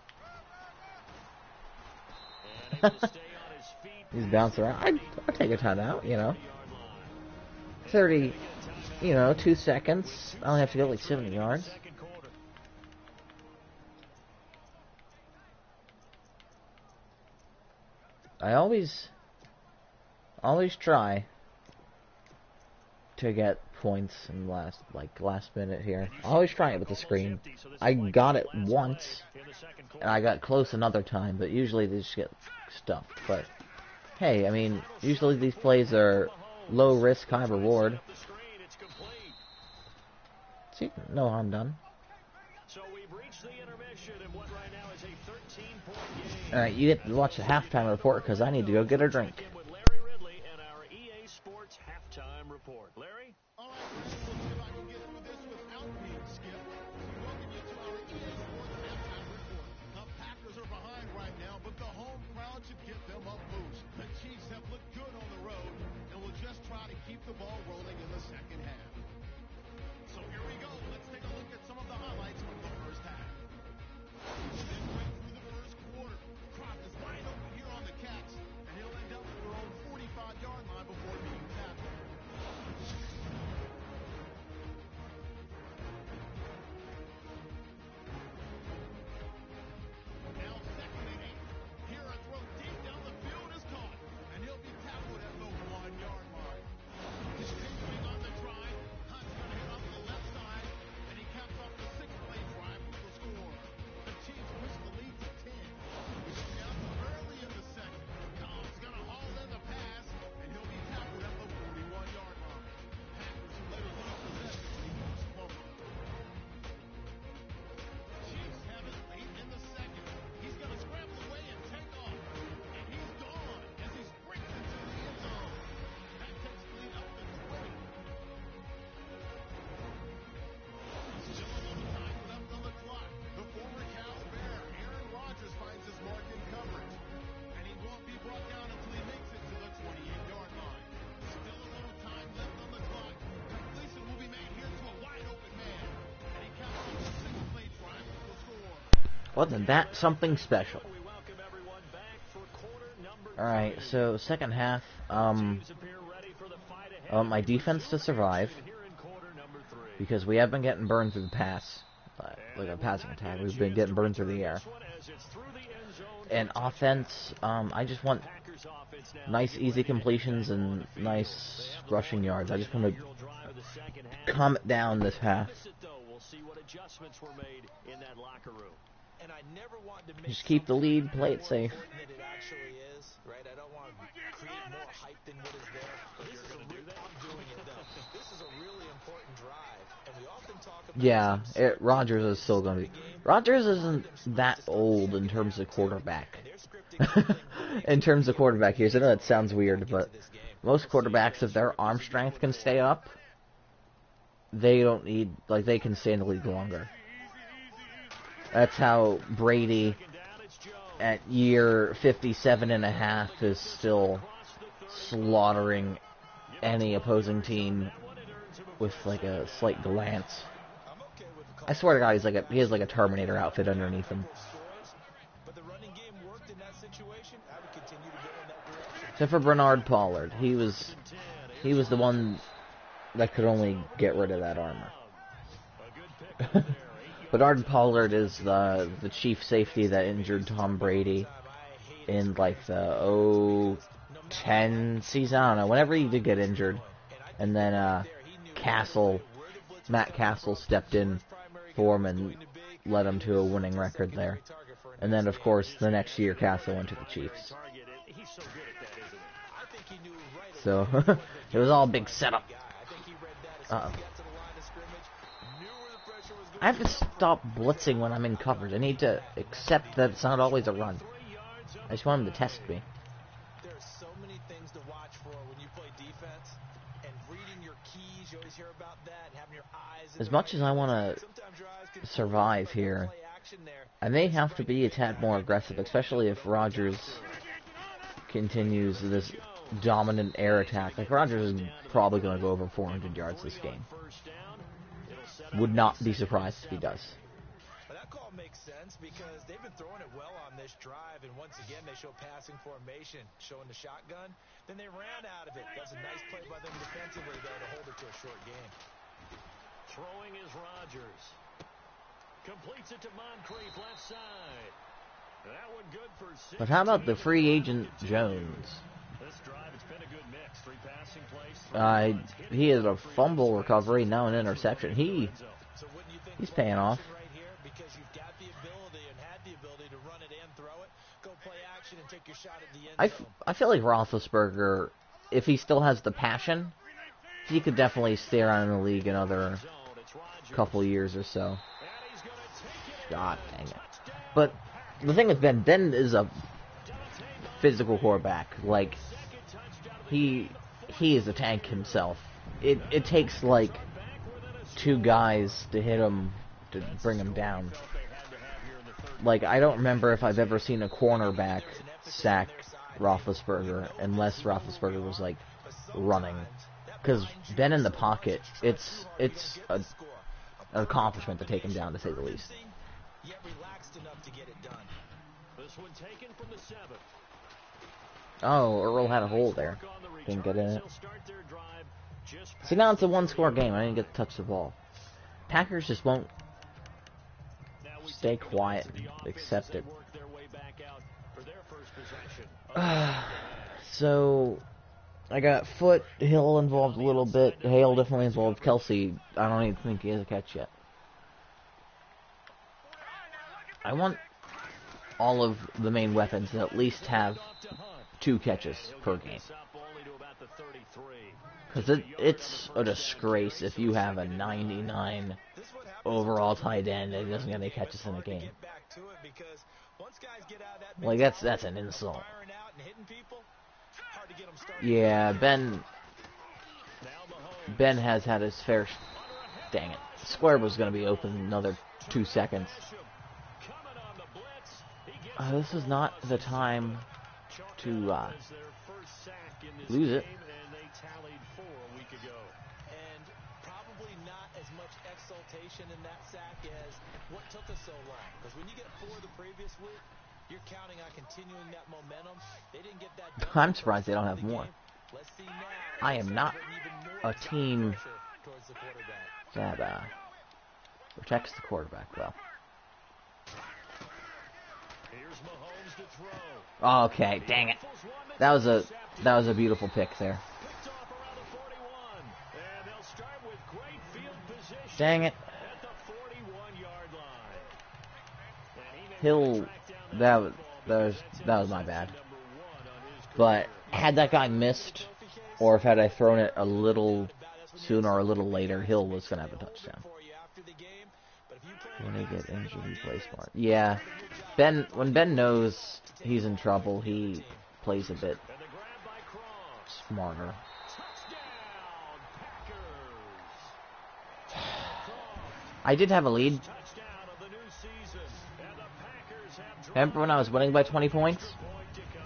And able to stay on his feet. He's bouncing around. I'd take a timeout, you know. 30-yard line. 2 seconds. I only have to go like 70 yards. Second quarter. I always try to get points in last minute here. I always try it with the screen. I got it once, and I got close another time, but usually they just get stuffed. But hey, I mean, usually these plays are low risk, high reward. See, no harm done. So we've reached the intermission in what right now is a 13-point game. Alright, you get to watch the halftime report because I need to go get a drink. With Larry Ridley and our EA Sports halftime report. Larry? All right, Brandon, we'll see if I can get through this without being skipped. We welcome you to our EA Sports halftime report. The Packers are behind right now, but the home crowd should give them a boost. The Chiefs have looked good on the road, and will just try to keep the ball rolling in the second half. So here we go. Let's take a look at some of the highlights from the first half. Midway through the first quarter, Crop is wide open here on the catch, and he'll end up at their own 45-yard line before being tackled. Now 2nd and 8. Here a throw deep down the field is caught, and he'll be tackled at the 1-yard line. Continuing on the drive, Hunt's going to hit off the left side, and he caps off the 6-play drive with the score. The Chiefs push the lead to 10. We go down to early in the second. Cobb's going to haul in the pass, and he'll be tackled at the 41-yard line. Packers who later lose possession when he moves forward. Chiefs have it late in the second. He's going to scramble away and take off. And he's gone as he sprints into the end zone. That takes the lead up to 20. Still a little time left on the clock. The former Cal Bear, Aaron Rodgers, finds his mark in coverage. And he won't be brought down until he makes it to the 28-yard line. Still a little time left on the clock. Completion will be made here to a wide open man. And he caps off the 6-play drive with the score. Wasn't that something special? We welcome everyone back for quarter number Alright, so second half, Teams appear ready for the fight ahead. I want my defense to survive, Here in quarter number 3. because we have been getting burned through the pass, like a passing attack. We've been getting burned through the air. And offense, I just want nice, easy completions and nice rushing yards. I just want to calm it down this half. We'll see what adjustments were made in that locker room. And I never want to make Just keep the lead, play it more safe. important than it actually is, right? I don't want to create more hype than what is there. But this is a I'm doing it though. This is a really important drive, and we often talk about Yeah, Rodgers is still going to be... Rodgers isn't that old in terms of quarterback. In terms of quarterback years, I know that sounds weird, but most quarterbacks, if their arm strength can stay up, they don't need... Like, they can stay in the league longer. That's how Brady, at year 57 and a half, is still slaughtering any opposing team with like a slight glance. I swear to God, he has like a Terminator outfit underneath him. But the running game worked in that situation. I would continue to go in that direction. Except for Bernard Pollard, he was the one that could only get rid of that armor. Bernard Pollard is the chief safety that injured Tom Brady in like the 2010 season. I don't know, whenever he did get injured, and then Matt Castle stepped in for him and led him to a winning record there. And then of course the next year Castle went to the Chiefs. So it was all a big setup. Uh-oh. I have to stop blitzing when I'm in coverage. I need to accept that it's not always a run. I just want him to test me. There are so many things to watch for when you play defense, and reading your keys, you always hear about that, and having your eyes in As the much right as I want place. to Sometimes your eyes can survive play here, action there. I may have to be a tad more aggressive, especially if Rodgers continues this dominant air attack. Like, Rodgers is probably going to go over 400 yards this game. Would not be surprised if he does. But that call makes sense because they've been throwing it well on this drive, and once again they show passing formation, showing the shotgun. Then they ran out of it. That's a nice play by them defensively, though, to hold it to a short game. Throwing is Rodgers. Completes it to Moncrief, left side. That one good for But how about the 16. free agent Jones? This drive, it's been a good mix. 3 passing plays, 3 runs, hit He has all a 3 of fumble his recovery, passes, now an and interception. scored in the red zone. So wouldn't you think He's play paying off. action right here? Because you've got the ability and had the ability to run it and throw it. Go play action and take your shot at the end zone. I feel like Roethlisberger, if he still has the passion, he could definitely stay around in the league another Zone, it's Rodgers. couple years or so. And he's gonna take it God in. dang it. Touchdown, But the thing with Ben is a Dante physical quarterback. Like, second touchdown of the he is a tank himself. It takes like back within a 2 guys to hit him, to bring him down. felt they had to have here in the third. Like, I don't remember if I've ever seen a cornerback sack Roethlisberger, unless Roethlisberger was like running. Because Ben in the pocket, it's an accomplishment to take him down, to say the least. Yet relaxed enough to get it done. This one taken from the 7. Oh, Earl had a hole there. On the Didn't get in returns, it. he'll start their drive just See, now it's a 1-score game. I didn't get to touch the ball. Packers just won't now we stay take a glance quiet at the and offense accept as they it. work their way back out for their first possession. So, I got Foot, Hill involved a little bit. Hale definitely involved. Kelsey, I don't even think he has a catch yet. I want all of the main weapons to at least have 2 catches per game. This up only to about the 33. Because it's a disgrace if you have a 99 This is what happens overall tight end that doesn't get any catches in a to game. get back to it because once guys get out of that Like, that's an insult. firing out and hitting people, hard to get them started. Yeah, Ben Now Mahomes. Ben has had his fair... Dang it. Square was going to be open in another 2 seconds. Coming on the blitz. He gets This is not the time to as their first sack in this lose it. game, and they tallied 4 a week ago. And probably not as much exultation in that sack as what took us so long. Because when you get 4 the previous week, you're counting on continuing that momentum. They didn't get that done. I'm surprised they don't have more. Let's see now. I am not a team Towards the quarterback. that protects the quarterback well. Here's Mahomes to throw. Okay, dang it. That was a beautiful pick there. Picked off around the 41. And they'll start with great field position Dang it. at the 41-yard line. And he may Hill, track down that was my bad. number 1 on his But had that guy missed, or if had I thrown it a little sooner or a little later, Hill was going to have a touchdown. For you after the game, but if you play When he get injured, he plays smart. Yeah, when Ben knows he's in trouble, he plays a bit and the grab by Cross. smarter. Touchdown, Packers. I did have a lead. Touchdown of the new season. And the Packers have Remember when I was winning by 20 points? point to come.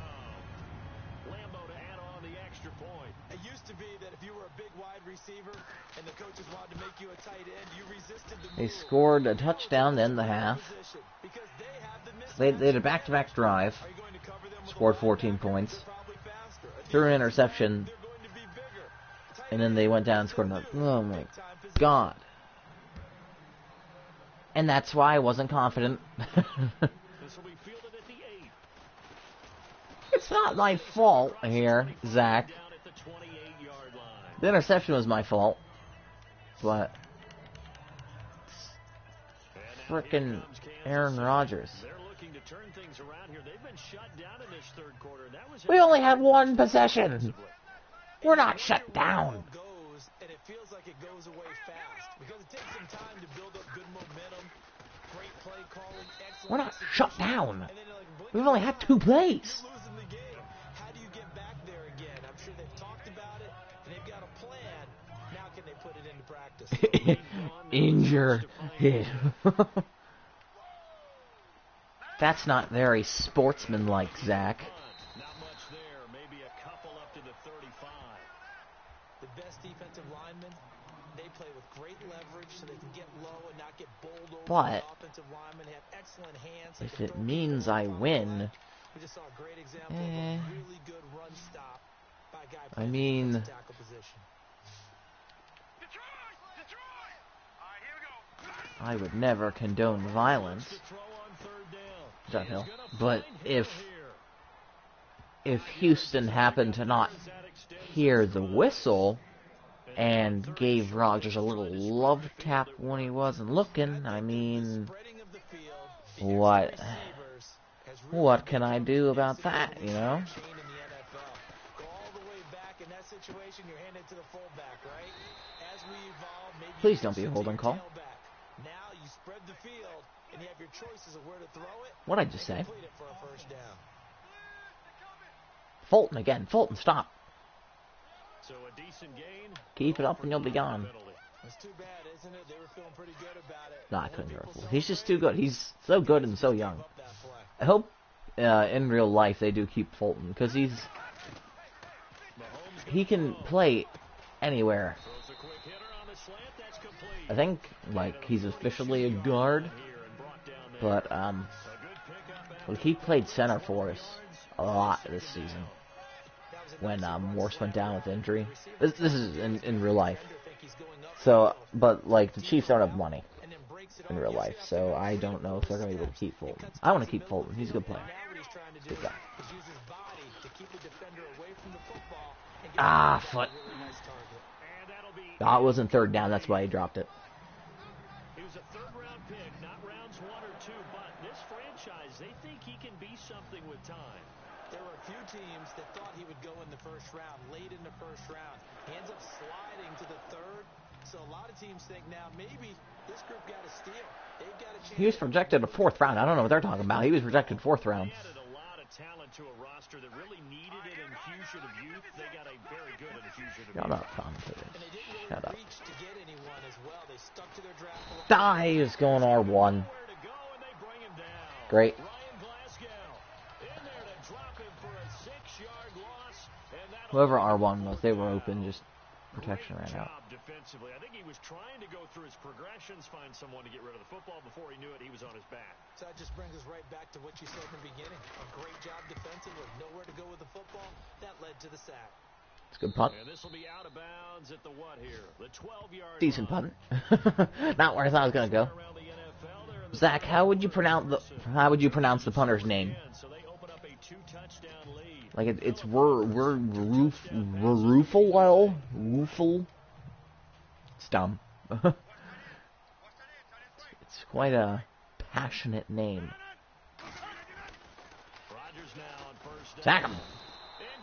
Lambo to add on the extra point. It used to be that if you were a big wide receiver and the coaches wanted to make you a tight end, you resisted the They move. scored a touchdown to end the half. Position, because they have the They had a back-to-back drive, Are you going to cover them with scored a 14 linebacker? points, They're probably faster. A threw an defensive interception, back, they're going to be bigger. Tight and then they went down and scored another. Oh my big time position. god. And that's why I wasn't confident. This will be fielded at the 8. It's not my fault here, Zach. Down at the 28-yard line. The interception was my fault. But And now here frickin' comes Kansas Aaron City. Rodgers. They're looking to turn things around here. They've been shut down in this third quarter. That was We only had 1 possession. We're not shut down. Goes, and it feels like it goes away fast because it takes some time to build up good momentum, great play calling, excellent. We're not execution, shut down. and then you're like, blink We've of only an had eye, 2 plays. You're losing the game. How do you get back there again? I'm sure they've talked about it and they've got a plan. Now can they put it into practice? Injure him. That's not very sportsmanlike, Zach. Not much there. Maybe a couple up to the 35. The best defensive linemen, they play with great leverage so they can get low and not get bowled over. But The offensive linemen have excellent hands. They if can it throw means people I off win, line. We just saw a great example of a really good run stop by a guy I playing mean, defensive tackle position. I would never condone violence. To throw on third down. John Hill. But if Houston happened to not hear the whistle and gave Rodgers a little love tap when he wasn't looking, I mean, what can I do about that, you know? Please don't be a holding call. What'd I just say? Fulton again. Fulton, stop. So a decent gain. Keep it up and you'll be gone. It's too bad, isn't it? They were feeling pretty good about it. Nah, I couldn't hear a fool. He's just too good. He's so good and so young. I hope in real life they do keep Fulton, because he can play anywhere. I think, like, he's officially a guard, but he played center for us a lot this season when Morse went down with injury. This is in real life. So, but, like, the Chiefs don't have money in real life, so I don't know if they're going to be able to keep Fulton. I want to keep Fulton. He's a good player. Good guy. Ah, foot. Ah, it wasn't third down. That's why he dropped it. He was a third-round pick, not rounds 1 or 2, but this franchise, they think he can be something with time. There were a few teams that thought he would go in the first round, late in the first round. He ends up sliding to the third. So a lot of teams think now maybe this group got a steal. They've got a chance. He was projected a 4th round. I don't know what they're talking about. He was projected 4th round. They added a lot of talent to a roster that really needed an infusion of youth. They got a very good infusion of Shut youth. up, commentators. Shut up. To get anyone as well. They stuck to their draft. Die is going R1. Nowhere to go, and they bring him down. Great. Ryan Glasgow in there to drop him for a 6-yard loss. And that'll Whoever R1 was, they were open, just protection Great ran out. job defensively. I think he was trying to go through his progressions, find someone to get rid of the football. Before he knew it, he was on his back. So that just brings us right back to what you said in the beginning. A great job defensively. Nowhere to go with the football. That led to the sack. It's a good punt. And this will be out of bounds at the what here? The 12-yard Decent line. punt. Not where I thought it was gonna go. Around the NFL, they're in the Zach, how would you pronounce the punter's name? So they open up a 2-touchdown lead. Like it's Roofel. It's dumb. It's quite a passionate name. Rodgers now on first down. Sack him. In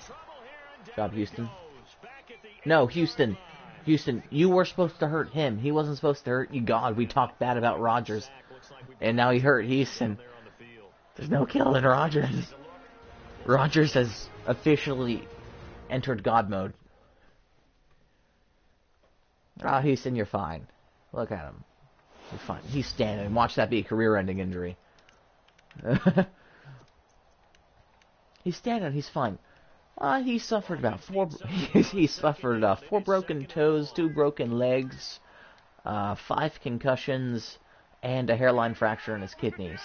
trouble here, and down Job, he Houston. goes. Back at the No, 8-yard Houston. line. Houston, you were supposed to hurt him. He wasn't supposed to hurt you. God, we talked bad about Rodgers. Sack looks like we And now he hurt Houston. there on the field. There's no killing Rodgers. Rodgers has officially entered God mode. Ah, Houston, you're fine. Look at him. You're fine. He's standing. Watch that be a career-ending injury. He's standing. He's fine. He suffered about he suffered 4 broken toes, 2 broken legs, 5 concussions, and a hairline fracture in his kidneys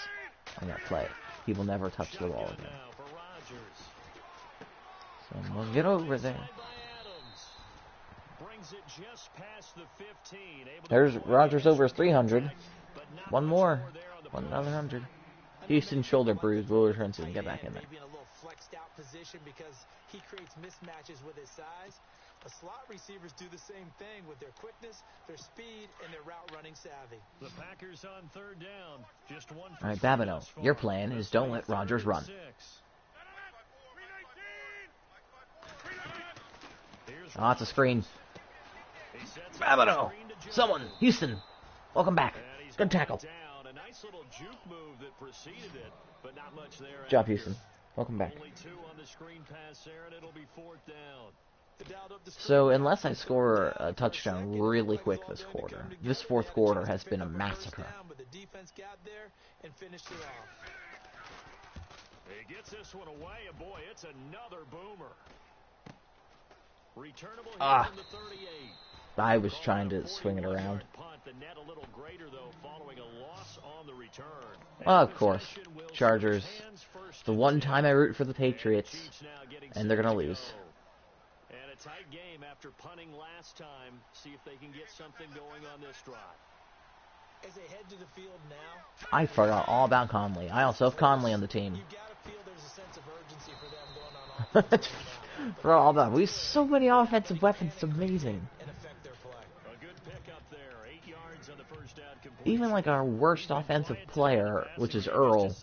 on that play. He will never touch the ball again. Now for Rodgers. So we'll get over there. By Adams. Brings it just past the 15. Able to There's avoid Rodgers the over his 300. but not One much more. there on the One push. another 100. Houston shoulder bruise. We'll return soon. Get back in there. Maybe in a little flexed out position because he creates mismatches with his size. The slot receivers do the same thing with their quickness, their speed, and their route running savvy. The Packers on third down. Just one. All right, Babineau, your plan is don't let Rodgers run. Oh, it's a screen. Babineau! Someone! Houston! Welcome back. Good tackle. A nice little juke move that preceded it, but not much there. Good job, Houston. Welcome back. Only 2 on the screen pass there, and it'll be 4th down. So, unless I score a touchdown really quick this quarter, this 4th quarter has been a massacre. He gets this one away, and boy, it's another boomer. Returnable here from the 38. I was trying to swing it around. Punt, the net a little greater, though, following a loss on the return. Of course. Chargers. The one time I root for the Patriots, and they're going to lose. And a tight game after punting last time. See if they can get something going on this drive. As they head to the field now, I forgot all about Conley. I also have Conley on the team. you got to feel there's a sense of urgency for them going on offense right now. For all that, we have so many offensive weapons. It's amazing. And affect their play. A good pickup there. 8 yards on the first down completion. Even like our worst offensive player, which is Earl,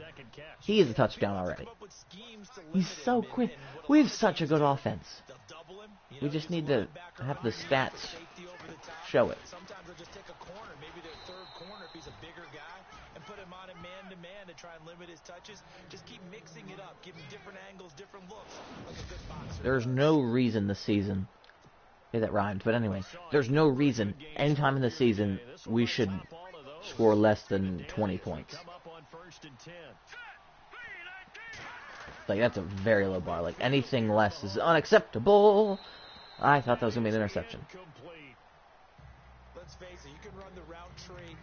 he is a touchdown already. Come up with schemes to He's limit so him, quick. and what a We lot have of such a good teams do, offense. they'll double him. You We know, just use need to linebacker have the behind him, stats safety over the top. show it. Sometimes they'll just take a corner, maybe their third corner if he's a bigger guy, and put him on a man-to-man to try and limit his touches. Just keep mixing it up, give him different angles, different looks, like a good boxer. There's no reason this season. Hey, that rhymed. But anyway, there's no reason anytime in the season we should score less than 20 points. Come up on 1st and 10. Like, that's a very low bar. Like, anything less is unacceptable. I thought that was going to be an interception. Complete. Let's face it, you can run the route tree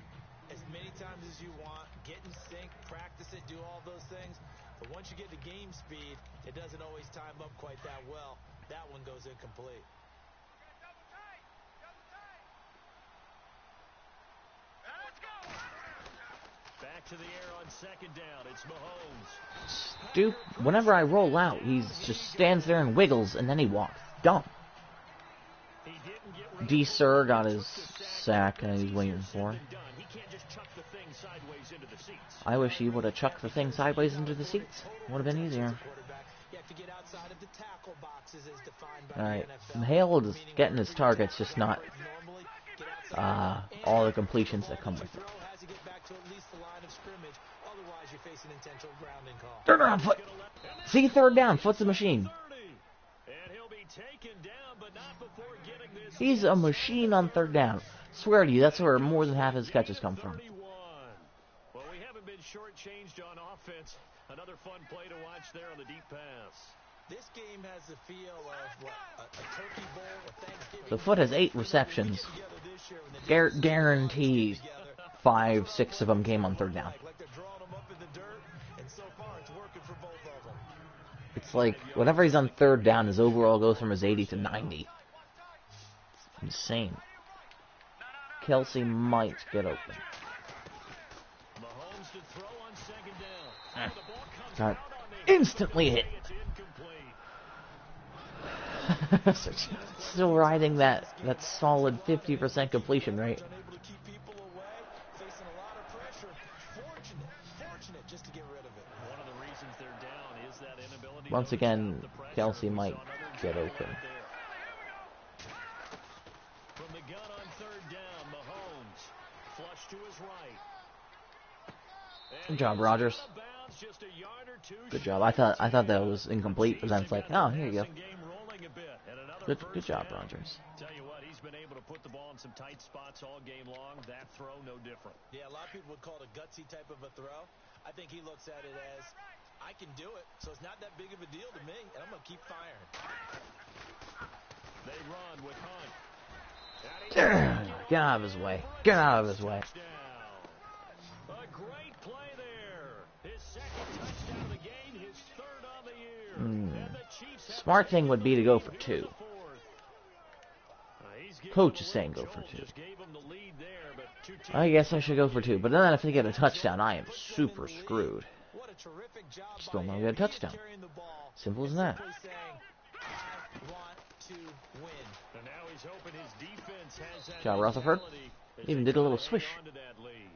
as many times as you want, get in sync, practice it, do all those things. But once you get to game speed, it doesn't always time up quite that well. That one goes incomplete. Back to the air on 2nd down. It's Mahomes. Dude, whenever I roll out, he just stands there and wiggles, and then he walks. Dumb. He didn't get rid D. of Sir got his the sack, and he's waiting for. Said and done. He can't just chuck the thing sideways into the seats. I wish he would have chucked the thing sideways into the seats. Would have been easier. Quarterback, you have to get outside of the tackle boxes as defined by Alright, the NFL. Hale is Meaning getting his whenever you targets, get just not normally, get outside of that, all the and completions that ball come that with you it. throw has to get back to at least the line of scrimmage. Otherwise, you're facing intentional grounding call. Third down, foot. See, third down. Foot's a machine. 30. And he'll be taken down, but not before getting this. He's a machine on third down. Swear to you, that's where more than half his catches come from. 31. Well, we haven't been shortchanged on offense. Another fun play to watch there on the deep pass. This game has the feel of what a turkey bowl or Thanksgiving. The Foot has 8 receptions. Together this year when the Guaranteed together. 5, 6 of them came on third down. Like they're drawing them up in the dirt, and so far it's working for both of them. It's like, whenever he's on third down, his overall goes from his 80 to 90. It's insane. Kelsey might get open. Mahomes to throw on 2nd down. The ball comes Got out on the instantly hit. It's incomplete. Still riding that solid 50% completion rate. Unable to keep people away, facing a lot of pressure. Fortunate just to get rid of it. One of the reasons they're down is that inability. Once to again, stop the pressure. Kelsey We might saw another get drive open. right there. From the gun on 3rd down, Mahomes flush to his right. Good job, Rodgers. Out of bounds, just a yard or two Good job. I thought that was incomplete, but then it's like, oh, here you go. Passing game rolling a bit, and another Good first job, down. Rodgers. Tell you what, he's been able to put the ball in some tight spots all game long. That throw, no different. Yeah, a lot of people would call it a gutsy type of a throw. I think he looks at it as, I can do it, so it's not that big of a deal to me, and I'm going to keep firing. They run with Hunt. Get out of his way. Get out of his way. A great play there. His 2nd touchdown of the game, his 3rd on the year. And the Chiefs have Smart thing would be to go for 2. the 4th. He's given Coach them is a saying little go for jolt, 2. just gave them the lead there, but two teams I guess I should go for 2. But then if they get a touchdown, I am super screwed. What a terrific job Still by not him. get a He is touchdown. carrying the ball Simple as and that. simply saying, I want to win. And now he's hoping his defense has that John Rutherford mentality as even they did a little try to swish. hang on to that lead.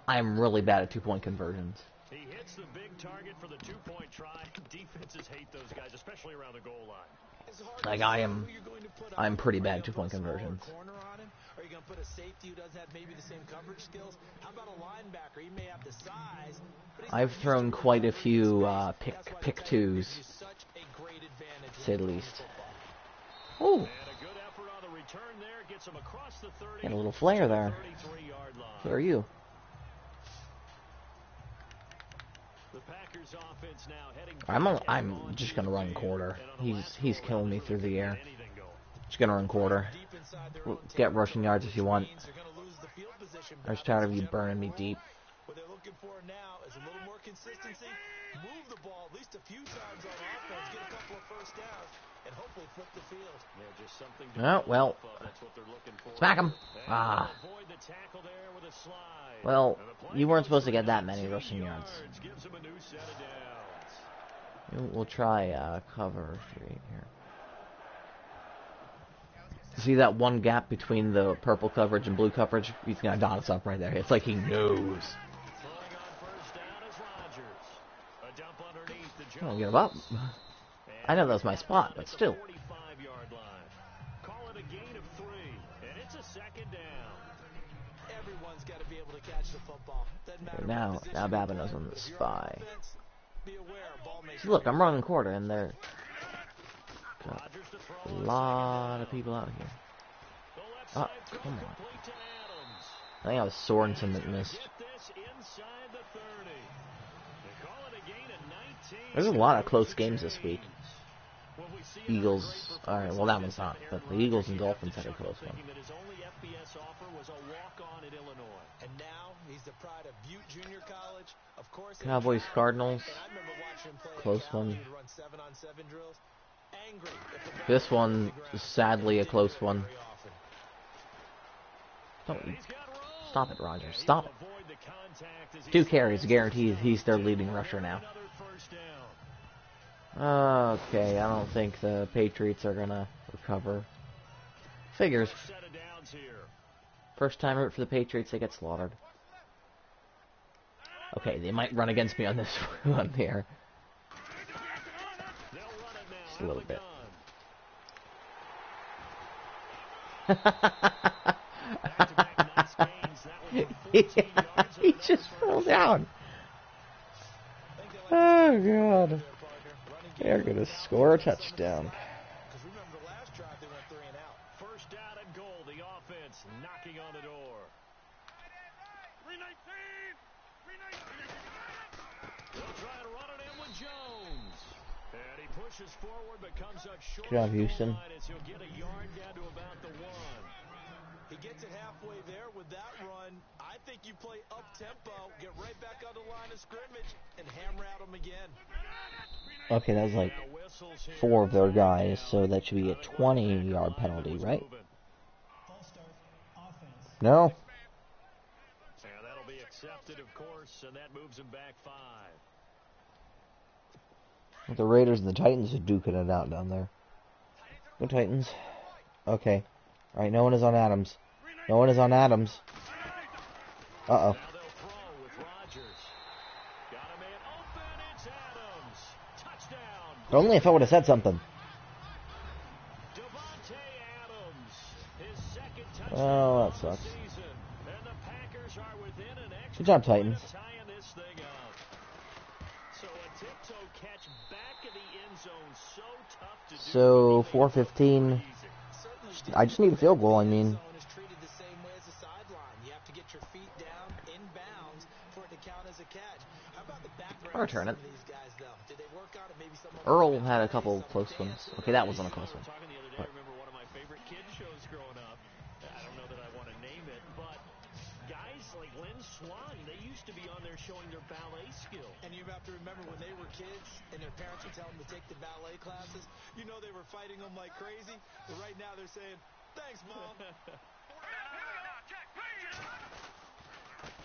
I am really bad at 2-point conversions. He hits the big target for the 2-point try. Defenses hate those guys, especially around the goal line. It's hard Like, to I say am- who you're going to put I'm on. pretty Are you bad gonna two-point put a smaller conversions. corner on him? Are you going to put a safety who doesn't have maybe the same coverage skills? How about a linebacker? He may have the size, but he's I've not thrown used to quite a recovering in few space. pick That's why pick the tight end twos, gives you such a great advantage to say the when least. football. Ooh, And a good effort on the return there. Gets him across the 30. got a little flare there. 33-yard line. Who are you? The Packers offense now heading I'm just gonna run quarter. He's killing me through the air. Just gonna run quarter. Deep inside their own Get rushing yards if you want. means they're going to lose the field position I'm just battle tired of as you a general burning me rule. deep. What they're looking for now is a little more consistency, move the ball at least a few times on offense, get a couple of first downs, and hopefully flip the field. Yeah, just something to Oh, well. build off of. That's what they're looking for. Smack him. And Ah. avoid the tackle there with a slide. Well, And the play you weren't goes supposed to for get that many 19 rushing yards. Gives him a new set of downs. We'll try cover 3 here. See that one gap between the purple coverage and blue coverage? He's gonna dot us up right there. It's like he knows. Throwing on first down is Rodgers. A dump underneath the Don't give up. I know that's my spot, but still. 45-yard line. Call it a gain of 3, and it's a second down. Everyone's got to be able to catch the football. Doesn't matter Now what position Babineau's you on the play. If you're on spy. offense, be aware, ball may Look, I'm running quarter, and there got Rodgers to throw a on lot second of people out here. The left Oh, side throw come on. complete to Adams. I think I was Sorensen that missed. Get this inside the 30. They call it a gain of 19. There's a lot of close games this week. Well, we see Eagles, another great alright, well that one's not, but the Eagles and Dolphins had a close one. thinking that his only FBS offer was a walk-on at Illinois. And now he's the pride of Butte Junior College. Of course, Cowboys, Cardinals, and I remember watching him play at close Cal. one. He would run 7-on-7 drills. Angry if the ball This was one on the ground. is sadly a Didn't close do it one. very often. Don't He's got room. stop it, Rogers. And he Stop will it. avoid the contact as he 2 carries, slides guaranteed. down He's their to leading rusher now. another first down. Okay, I don't think the Patriots are gonna recover. Figures. First set of downs here. First time out for the Patriots, they get slaughtered. Okay, they might run against me on this one here. They'll run it now. Just a little out of bit. the gun. Back-to-back nice gains. That one for 14 yards and He another just fell first. down. I think they like Oh god. there, partner. Running They're game gonna without score a some of the touchdown. slack. 'Cause remember the last drive they went 3 and out. First down and goal. The offense knocking on the door. 319! 319! They'll try to run it in with Jones. And he pushes forward but comes up short. Good job, of the goal Houston. line as he'll get a yard down to about the 1. He gets it halfway there with that run. I think you play up-tempo, get right back on the line of scrimmage, and hammer at them again. Okay, that was like Now whistles here. 4 of their guys, so that should be a 20-yard penalty, right? No? Yeah, that'll be accepted, of course, and that moves him back 5. The Raiders and the Titans are duking it out down there. Go Titans. Okay. Alright, no one is on Adams. No one is on Adams. Uh-oh. Now they'll throw with Rodgers. Got a man open. It's Adams. Touchdown. Only if I would have said something. Devontae Adams. His second touchdown Oh, that of the sucks. season. And the Packers are within an extra Good job, point Titans. of tying this thing up. So a tiptoe catch back in the end zone. So tough to do. So, 4:15. Easy. Certainly I just need a field goal, I mean. zone is treated the same way as the sideline. You have to get your feet down in bounds for it to count as a catch. How about the background I'll return of it. some of these guys, though? Did they work on it? Maybe some of Earl them had a plays, couple some close ones. dances. Okay, that wasn't a close We one. were talking the other day. I remember one of my favorite kid shows growing up. I don't know that I want to name it, but guys like Lynn Swan, they used to be on there showing their ballet skills. And you have to remember when they were kids and their parents would tell them to take the ballet classes, you know they were fighting them like crazy. But right now they're saying, thanks, Mom.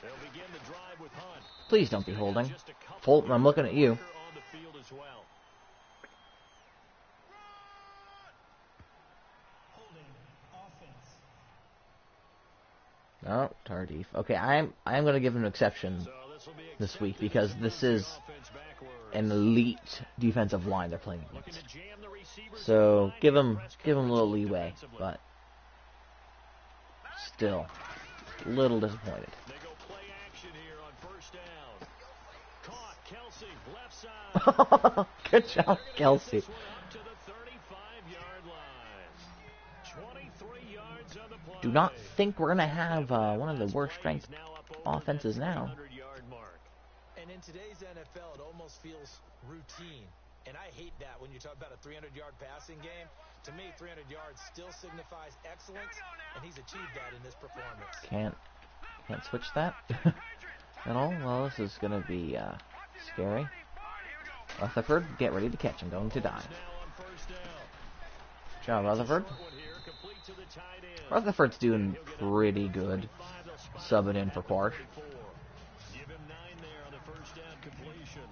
They'll begin the drive with Hunt. Please don't be holding. Just a couple Fulton, I'm looking at you. on the field as well. Oh, Tardif. Okay, I'm gonna give him an exception So this will be this week accepted because as this the is offense backwards. an elite defensive line they're playing Looking against. to jam the receivers So inside give and him press a little coverage leeway, defensively. but still a little disappointed. They go play action here on first down. Caught Kelsey left side. Good job, They're gonna get Kelsey. this one up to the 35-yard line. 23 yards on the play. Do not think we're gonna have one of the worst Play, strength he's now up over offenses that now. 300-yard mark. And in today's NFL, it almost feels routine. And I hate that when you talk about a 300-yard passing game. To me, 300 yards still signifies excellence, and he's achieved that in this performance. Can't switch that at all. Well, this is gonna be Scary. Rutherford, get ready to catch. I'm going to die. John Rutherford. Rutherford's doing pretty good. Subbing in for Quarsh. Give him 9 there on the first down completion.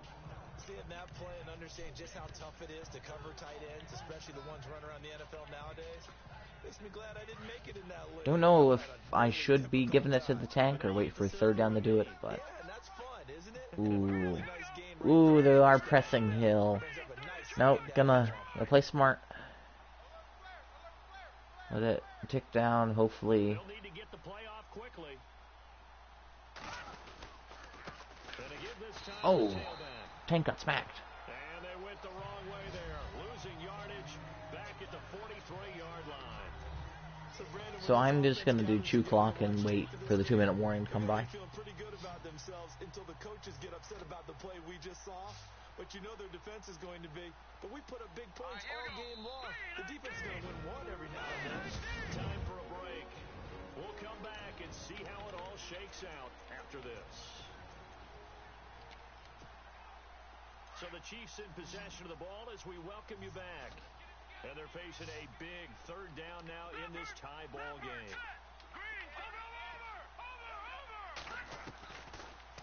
Seeing that play and understand just how tough it is to cover tight ends, especially the ones running around the NFL nowadays, makes me glad I didn't make it in that list. Don't know if I should be giving it to the tank or wait for third down to do it, but ooh, ooh, they are pressing Hill. Nope, gonna play smart. Let it tick down. Hopefully. Oh, tank got smacked. And they went the wrong way there, losing yardage back at the 43-yard line. So I'm just gonna do chew clock and wait for the 2-minute warning to come by. Feeling pretty good about themselves until the coaches get upset about the play we just saw. But you know their defense is going to be. But we put up big points all game long. The defense is going to win one every now and then. Time for a break. We'll come back and see how it all shakes out after this. So the Chiefs in possession of the ball as we welcome you back. And they're facing a big third down now in this tie ball game.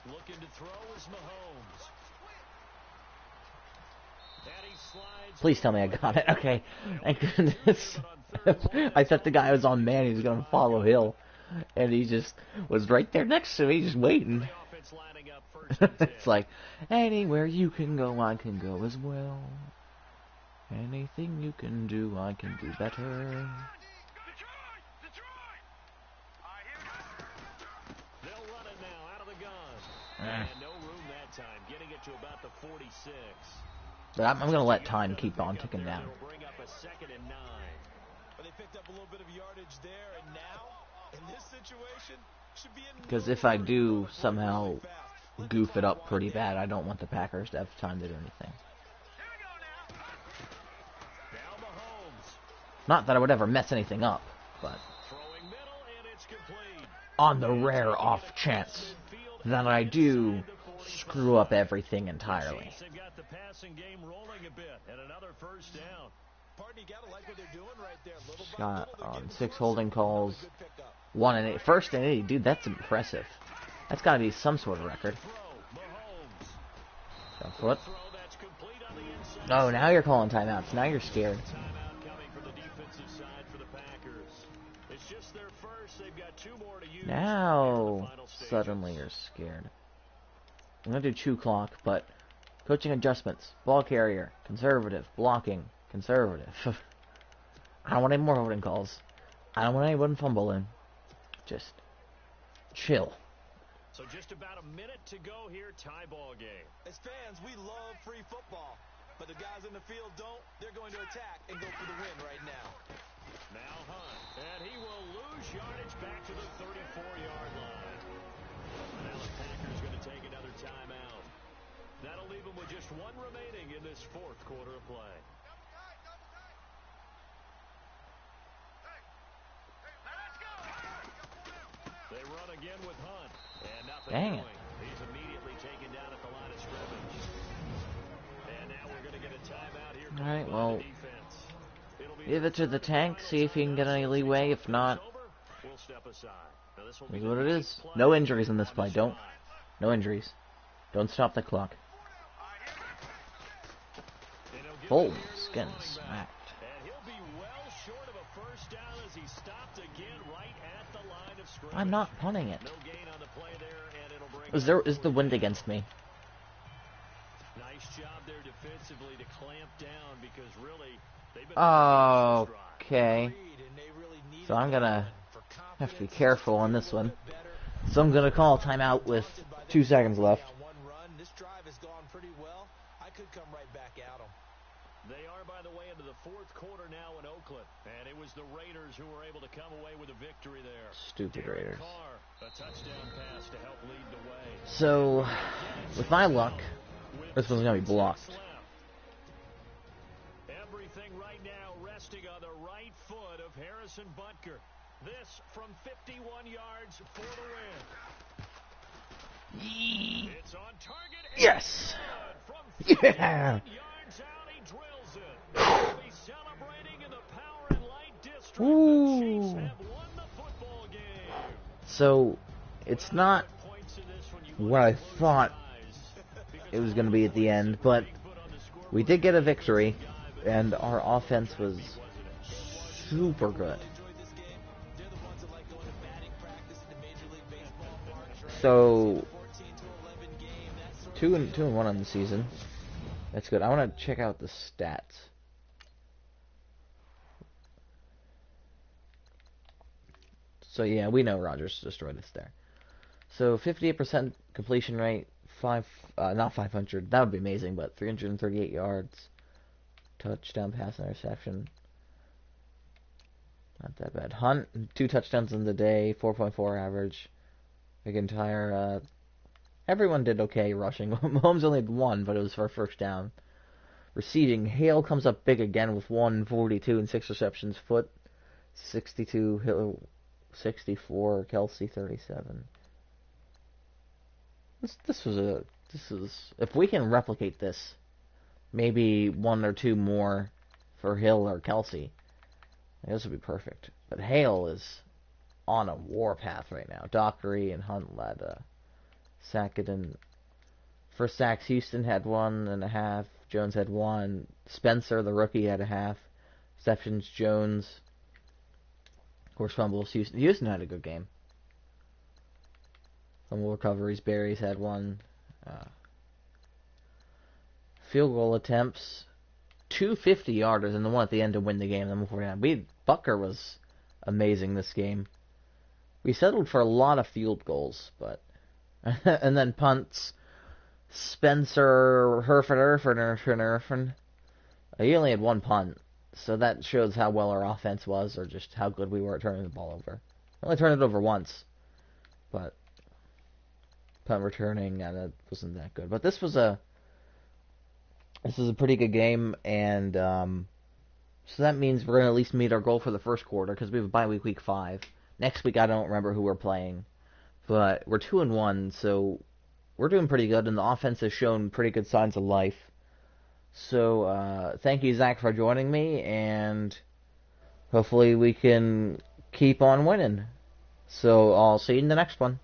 Looking to throw is Mahomes. And he slides. Please tell me I got it. Okay. Thank goodness. I thought the guy was on man. He was going to follow Hill. And he just was right there next to me, just waiting. It's like, anywhere you can go, I can go as well. Anything you can do, I can do better. They'll run it now out of the gun. And no room that time, getting it to about the 46. But I'm going to let time keep on ticking down. Bring up a 2nd and 9. But they picked up a little bit of yardage there, and now in this situation should be in. Because if I do somehow goof it up pretty bad, I don't want the Packers to have time to do anything. Now Mahomes. Not that I would ever mess anything up, but Throwing middle, and it's complete. on the rare off chance that I do screw up everything entirely. They've got the passing game rolling a bit, and another first down. Pardon, you gotta like what they're doing right there. Little by Got little, they're getting 6 closer. holding calls, Good pickup. 1 and 8, 1st and 8. Dude, that's impressive. That's got to be some sort of record. Throw, Mahomes. Left foot. Throw that's complete on the inside. Oh, now you're calling timeouts. Now you're scared. Timeout coming from the defensive side for the Packers. It's just their first. They've got 2 more to use. Now suddenly you're scared. I'm gonna do chew clock, but coaching adjustments, ball carrier, conservative, blocking, conservative. I don't want any more holding calls. I don't want anyone fumbling. Just chill. So just about a minute to go here, tie ball game. As fans, we love free football, but the guys in the field don't. They're going to attack and go for the win right now. Now Hunt, and he will lose yardage back to the 34-yard line. Now the Packers going to take another timeout. That'll leave them with just 1 remaining in this 4th quarter of play. They run again with Hunt, and nothing Dang it. doing. He's immediately taken down at the line of scrimmage. And now we're going to get a timeout here. Alright, by well, the defense. It'll be give it to the tank, see if he can get any leeway. If not, we'll step aside. Now this will is be what the it next is. play No injuries in this on play. this Don't. drive. No injuries. Don't stop the clock. And he'll give it Holmes here to his getting running back. smacked. And he'll be well short of a first down as he stopped again right at the line of scrimmage. I'm not punting it. No gain on the play there, and it'll bring Is the wind against me? Nice job there defensively to clamp down because really they've been Okay. And they really needed So I'm that gonna win for have to be confidence. careful on this one. Better. So I'm gonna call timeout with 2 seconds left. On one run. This drive has gone pretty well. I could come right back at them. They are, by the way, into the 4th quarter now in Oakland. And it was the Raiders who were able to come away with a victory there. Stupid Derek Raiders. Carr, a touchdown pass to help lead the way. So, with my luck, With this one's gonna be 6 blocked. left. Everything right now resting on the right foot of Harrison Butker. This from 51 yards for the win. It's on target. Yes! From Yeah! 51 yards out, he drills it. They'll be celebrating in the Power and Light District. The Chiefs Ooh. have won the football game. So, it's not Points in this one, you what I want to close thought your eyes. it was going to be at the end, but we did get a victory, and our offense was super good. So, 2-1 on the season. That's good. I want to check out the stats. So yeah, we know Rodgers destroyed us there. So 58% completion rate, not 500. That would be amazing, but 338 yards, touchdown, pass, interception. Not that bad. Hunt, 2 touchdowns in the day, 4.4 average. McIntyre, everyone did okay rushing. Mahomes only had 1, but it was for a first down. Receiving, Hale comes up big again with 142 and 6 receptions. Foot, 62, Hill, 64, Kelsey, 37. This is if we can replicate this, maybe 1 or 2 more for Hill or Kelsey, this would be perfect. But Hale is on a warpath right now. Dockery and Hunt led Sackett, and for sacks, Houston had 1.5. Jones had 1. Spencer, the rookie, had 0.5. Receptions, Jones. Of course, fumbles. Houston had a good game. Fumble recoveries. Berries had 1. Field goal attempts. 2 50-yarders and the one at the end to win the game. Bucker was amazing this game. We settled for a lot of field goals, but and then punts. Spencer Herford. He only had 1 punt, so that shows how well our offense was, or just how good we were at turning the ball over. I only turned it over once, but punt returning, that wasn't that good. But this was a pretty good game, and so that means we're going to at least meet our goal for the first quarter, because we have a bye week 5. Next week, I don't remember who we're playing, but we're 2-1, so we're doing pretty good, and the offense has shown pretty good signs of life. So, thank you, Zach, for joining me, and hopefully we can keep on winning. So, I'll see you in the next one.